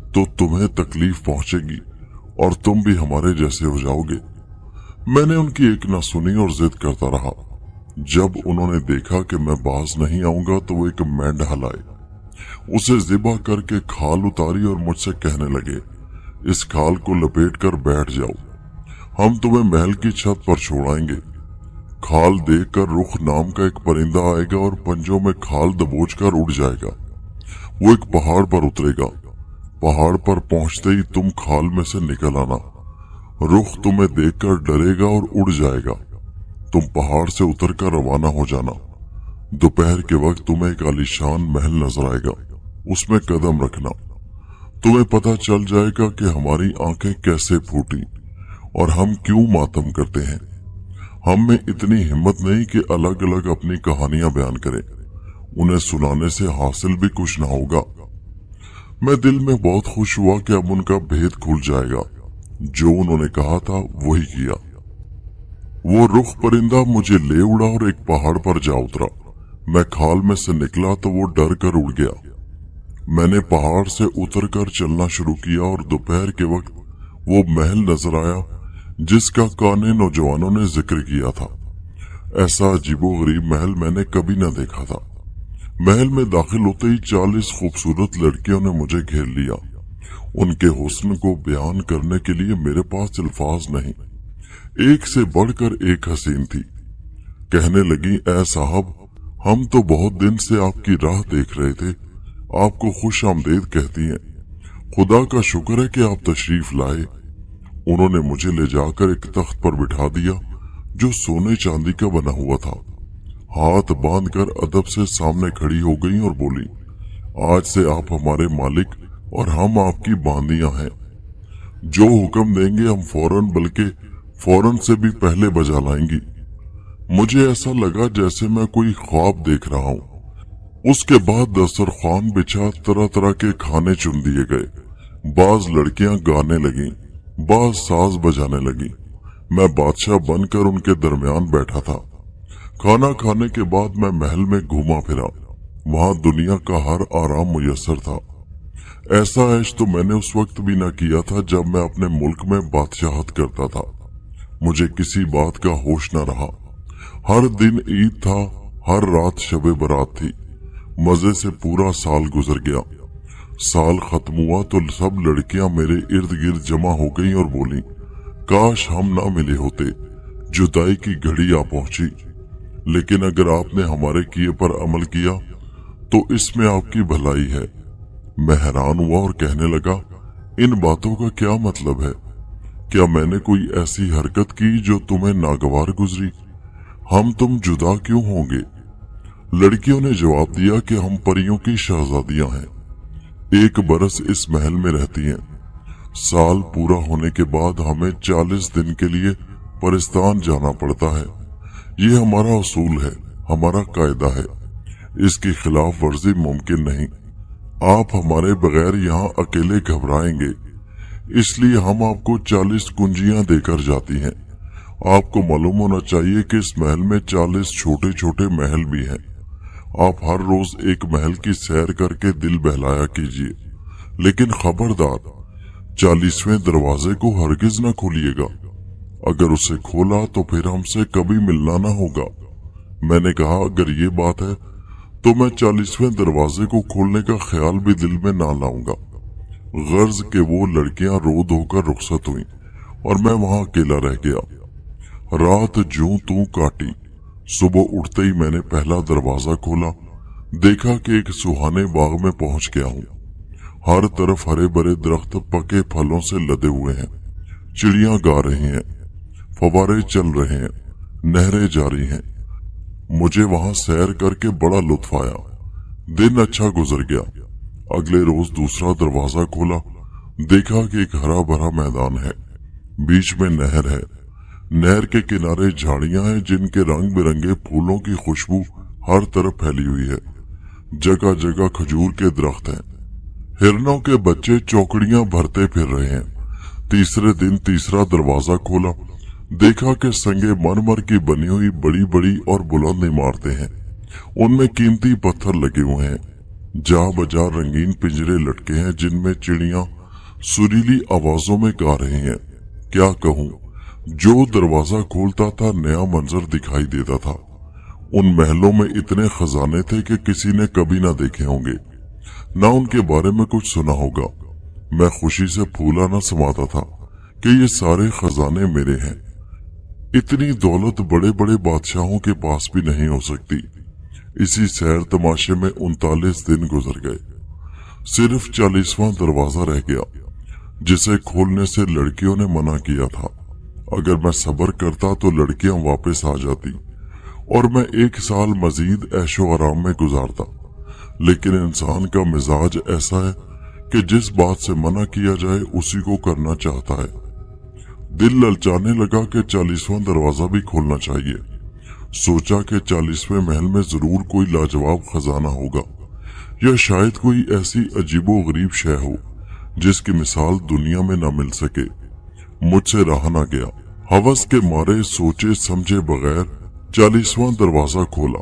तो तुम्हें तकलीफ पहुंचेगी और तुम भी हमारे जैसे हो जाओगे। मैंने उनकी एक ना सुनी और जिद करता रहा। जब उन्होंने देखा कि मैं बाज नहीं आऊंगा तो वो एक मेंढा लाए, उसे ज़िबा करके खाल उतारी और मुझसे कहने लगे, इस खाल को लपेट कर बैठ जाओ, हम तुम्हें महल की छत पर छोड़ाएंगे। खाल देखकर रुख नाम का एक परिंदा आएगा और पंजों में खाल दबोचकर उड़ जाएगा। वो एक पहाड़ पर उतरेगा। पहाड़ पर पहुंचते ही तुम खाल में से निकल आना। रुख तुम्हें देखकर डरेगा और उड़ जाएगा। तुम पहाड़ से उतरकर रवाना हो जाना। दोपहर के वक्त तुम्हें एक आलीशान महल नजर आएगा, उसमें कदम रखना। तुम्हें पता चल जाएगा कि हमारी आंखें कैसे फूटी और हम क्यों मातम करते हैं। हम में इतनी हिम्मत नहीं कि अलग अलग अपनी कहानियां बयान करें, उन्हें सुनाने से हासिल भी कुछ ना होगा। मैं दिल में बहुत खुश हुआ कि अब उनका भेद खुल जाएगा। जो उन्होंने कहा था वही किया। वो रुख परिंदा मुझे ले उड़ा और एक पहाड़ पर जा उतरा। मैं खाल में से निकला तो वो डर कर उड़ गया। मैंने पहाड़ से उतरकर चलना शुरू किया और दोपहर के वक्त वो महल नजर आया जिसका काने नौजवानों ने जिक्र किया था। ऐसा अजीबोगरीब महल मैंने कभी न देखा था। महल में दाखिल होते ही 40 खूबसूरत लड़कियों ने मुझे घेर लिया। उनके हुस्न को बयान करने के लिए मेरे पास अल्फाज नहीं। एक से बढ़कर एक हसीन थी। कहने लगी, ऐ साहब, हम तो बहुत दिन से आपकी राह देख रहे थे, आपको खुश आमदेद कहती हैं। खुदा का शुक्र है कि आप तशरीफ लाए। उन्होंने मुझे ले जाकर एक तख्त पर बिठा दिया जो सोने चांदी का बना हुआ था। हाथ बांधकर अदब से सामने खड़ी हो गई और बोली, आज से आप हमारे मालिक और हम आपकी बांदियां हैं। जो हुक्म देंगे हम फौरन, बल्कि फौरन से भी पहले बजा लाएंगी। मुझे ऐसा लगा जैसे मैं कोई ख्वाब देख रहा हूँ। उसके बाद दस्तरखान बिछा तरह तरह के खाने चुन दिए गए। बाज लड़कियां गाने लगीं, बाज साज बजाने लगी। मैं बादशाह बनकर उनके दरमियान बैठा था। खाना खाने के बाद मैं महल में घूमा फिरा। वहां दुनिया का हर आराम मुयस्सर था। ऐसा ऐश तो मैंने उस वक्त भी न किया था जब मैं अपने मुल्क में बादशाहत करता था। मुझे किसी बात का होश न रहा। हर दिन ईद था, हर रात शबे बारात थी। मजे से पूरा साल गुजर गया। साल खत्म हुआ तो सब लड़कियां मेरे इर्द गिर्द जमा हो गईं और बोली, काश हम ना मिले होते। जुदाई की घड़ी आ पहुंची। लेकिन अगर आपने हमारे किए पर अमल किया तो इसमें आपकी भलाई है। मैं हैरान हुआ और कहने लगा, इन बातों का क्या मतलब है? क्या मैंने कोई ऐसी हरकत की जो तुम्हें नागवार गुजरी? हम तुम जुदा क्यों होंगे? लड़कियों ने जवाब दिया कि हम परियों की शहजादियां हैं। 1 बरस इस महल में रहती हैं। साल पूरा होने के बाद हमें 40 दिन के लिए परिस्तान जाना पड़ता है। ये हमारा उसूल है, हमारा कायदा है। इसकी खिलाफ वर्जी मुमकिन नहीं। आप हमारे बगैर यहाँ अकेले घबराएंगे, इसलिए हम आपको 40 कुंजियां देकर जाती हैं। आपको मालूम होना चाहिए कि इस महल में 40 छोटे छोटे महल भी हैं। आप हर रोज एक महल की सैर करके दिल बहलाया कीजिए, लेकिन खबरदार 40वें दरवाजे को हरगिज न खोलिएगा। अगर उसे खोला तो फिर हमसे कभी मिलना ना होगा। मैंने कहा, अगर ये बात है तो मैं 40वें दरवाजे को खोलने का ख्याल भी दिल में ना लाऊंगा। गर्ज के वो लड़कियां रो धोकर रुखसत हुई और मैं वहां अकेला रह गया। रात जूं तू काटी। सुबह उठते ही मैंने पहला दरवाजा खोला। देखा कि एक सुहाने बाग में पहुंच गया हूँ। हर तरफ हरे भरे दरख्त पके फलों से लदे हुए हैं। चिड़ियां गा रही हैं, फवारे चल रहे हैं, नहरें जारी हैं। मुझे वहां सैर करके बड़ा लुत्फ आया। दिन अच्छा गुजर गया। अगले रोज दूसरा दरवाजा खोला। देखा कि एक हरा भरा मैदान है, बीच में नहर है। नहर के किनारे झाड़ियां हैं जिनके रंग बिरंगे फूलों की खुशबू हर तरफ फैली हुई है। जगह जगह खजूर के दरख्त हैं। हिरनों के बच्चे चौकड़ियां भरते फिर रहे हैं। तीसरे दिन तीसरा दरवाजा खोला। देखा कि संगे मरमर की बनी हुई बड़ी बड़ी और बुलंद इमारतें हैं। उनमें कीमती पत्थर लगे हुए हैं। जा बजा रंगीन पिंजरे लटके हैं जिनमें चिड़ियां सुरीली आवाजों में गा रही हैं। क्या कहूं, जो दरवाजा खोलता था नया मंजर दिखाई देता था। उन महलों में इतने खजाने थे कि किसी ने कभी ना देखे होंगे, ना उनके बारे में कुछ सुना होगा। मैं खुशी से फूला ना समाता था कि ये सारे खजाने मेरे हैं। इतनी दौलत बड़े बड़े बादशाहों के पास भी नहीं हो सकती। इसी सैर तमाशे में 39 दिन गुजर गए। सिर्फ 40वां दरवाजा रह गया जिसे खोलने से लड़कियों ने मना किया था। अगर मैं सब्र करता तो लड़कियां वापस आ जाती और मैं 1 साल मजीद ऐशो आराम में गुजारता। लेकिन इंसान का मिजाज ऐसा है कि जिस बात से मना किया जाए उसी को करना चाहता है। दिल ललचाने लगा कि 40वां दरवाजा भी खोलना चाहिए। सोचा कि 40वें महल में जरूर कोई लाजवाब खजाना होगा या शायद कोई ऐसी अजीबो गरीब शय हो जिसकी मिसाल दुनिया में न मिल सके। मुझसे रहा न गया। हवस के मारे सोचे समझे बगैर 40वां दरवाजा खोला।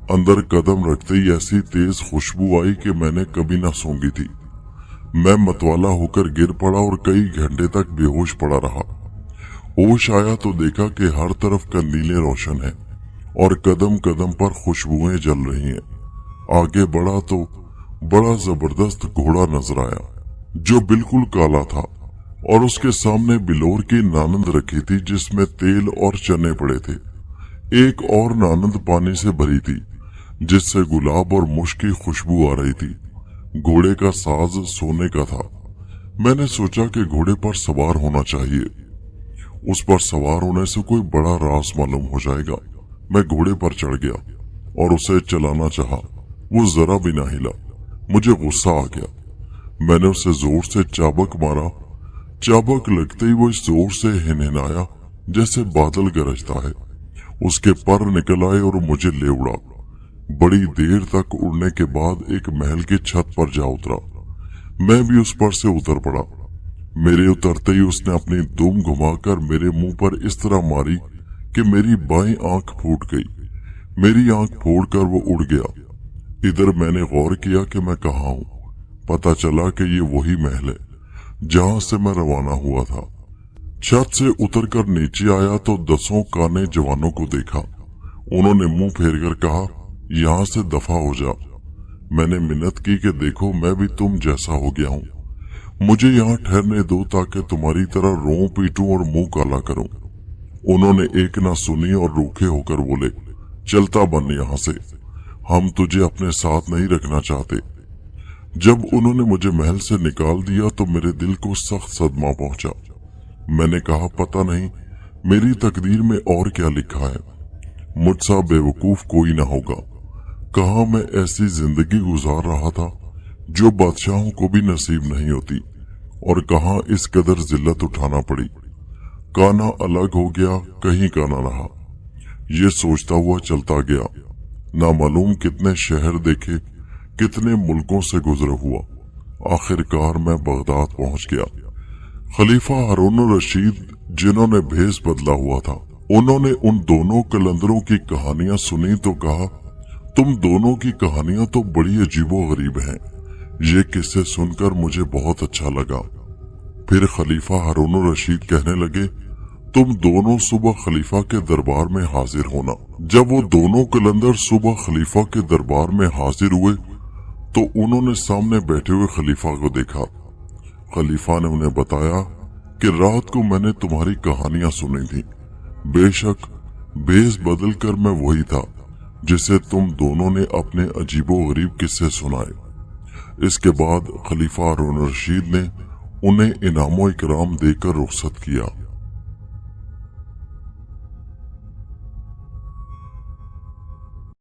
अंदर कदम रखते ही ऐसी तेज खुशबू आई कि मैंने कभी ना सूंघी थी। मैं मतवाला होकर गिर पड़ा और कई घंटे तक बेहोश पड़ा रहा। होश आया तो देखा कि हर तरफ कंदीलें रोशन हैं और कदम कदम पर खुशबुएं जल रही हैं। आगे बढ़ा तो बड़ा जबरदस्त घोड़ा नजर आया जो बिल्कुल काला था और उसके सामने बिलोर की नानंद रखी थी जिसमें तेल और चने पड़े थे। एक और नानंद पानी से भरी थी जिससे गुलाब और मुश्क की खुशबू आ रही थी। घोड़े का साज सोने का था। मैंने सोचा कि घोड़े पर सवार होना चाहिए, उस पर सवार होने से कोई बड़ा राज मालूम हो जाएगा। मैं घोड़े पर चढ़ गया और उसे चलाना चाहा। वो जरा भी ना हिला। मुझे गुस्सा आ गया। मैंने उसे जोर से चाबक मारा। चाबक लगते ही वो इस जोर से हिनहिनाया जैसे बादल गरजता है। उसके पर निकल आए और मुझे ले उड़ा। बड़ी देर तक उड़ने के बाद एक महल की छत पर जा उतरा। मैं भी उस पर से उतर पड़ा। मेरे उतरते ही उसने अपनी दुम घुमाकर मेरे मुंह पर इस तरह मारी कि मेरी बाईं आंख फूट गई। मेरी आंख फोड़कर वो उड़ गया। इधर मैंने गौर किया कि मैं कहाँ हूँ। पता चला कि ये वही महल है जहां से मैं रवाना हुआ था। छत से उतरकर नीचे आया तो 10 काने जवानों को देखा। उन्होंने मुंह फेरकर कहा, यहाँ से दफा हो जा। मैंने मिन्नत की कि देखो मैं भी तुम जैसा हो गया हूँ, मुझे यहाँ ठहरने दो ताकि तुम्हारी तरह रों पीटूं और मुंह काला करूं। उन्होंने एक ना सुनी और रूखे होकर बोले, चलता बन यहाँ से, हम तुझे अपने साथ नहीं रखना चाहते। जब उन्होंने मुझे महल से निकाल दिया तो मेरे दिल को सख्त सदमा पहुंचा। मैंने कहा, पता नहीं मेरी तकदीर में और क्या लिखा है। मुझसा बेवकूफ कोई ना होगा। कहाँ मैं ऐसी जिंदगी गुजार रहा था जो बादशाहों को भी नसीब नहीं होती, और कहाँ इस कदर जिल्लत उठाना पड़ी। काना अलग हो गया, कहीं का ना रहा। ये सोचता हुआ चलता गया। ना मालूम कितने शहर देखे, कितने मुल्कों से गुजरा हुआ। आखिरकार मैं बगदाद पहुंच गया। खलीफा हारून रशीद जिन्होंने भेष बदला हुआ था, उन्होंने उन दोनों कलंदरों की कहानियां सुनी तो कहा, तुम दोनों की कहानियां तो बड़ी अजीबो गरीब हैं। ये किस्से सुनकर मुझे बहुत अच्छा लगा। फिर खलीफा हारून रशीद कहने लगे, तुम दोनों सुबह खलीफा के दरबार में हाजिर होना। जब वो दोनों कलंदर सुबह खलीफा के दरबार में हाजिर हुए तो उन्होंने सामने बैठे हुए खलीफा को देखा। खलीफा ने उन्हें बताया कि रात को मैंने तुम्हारी कहानियां सुनी थी। बेशक भेष बदल कर मैं वही था जिसे तुम दोनों ने अपने अजीबो गरीब किस्से सुनाए। इसके बाद खलीफा हारून रशीद ने उन्हें इनामो इकराम देकर रुखसत किया।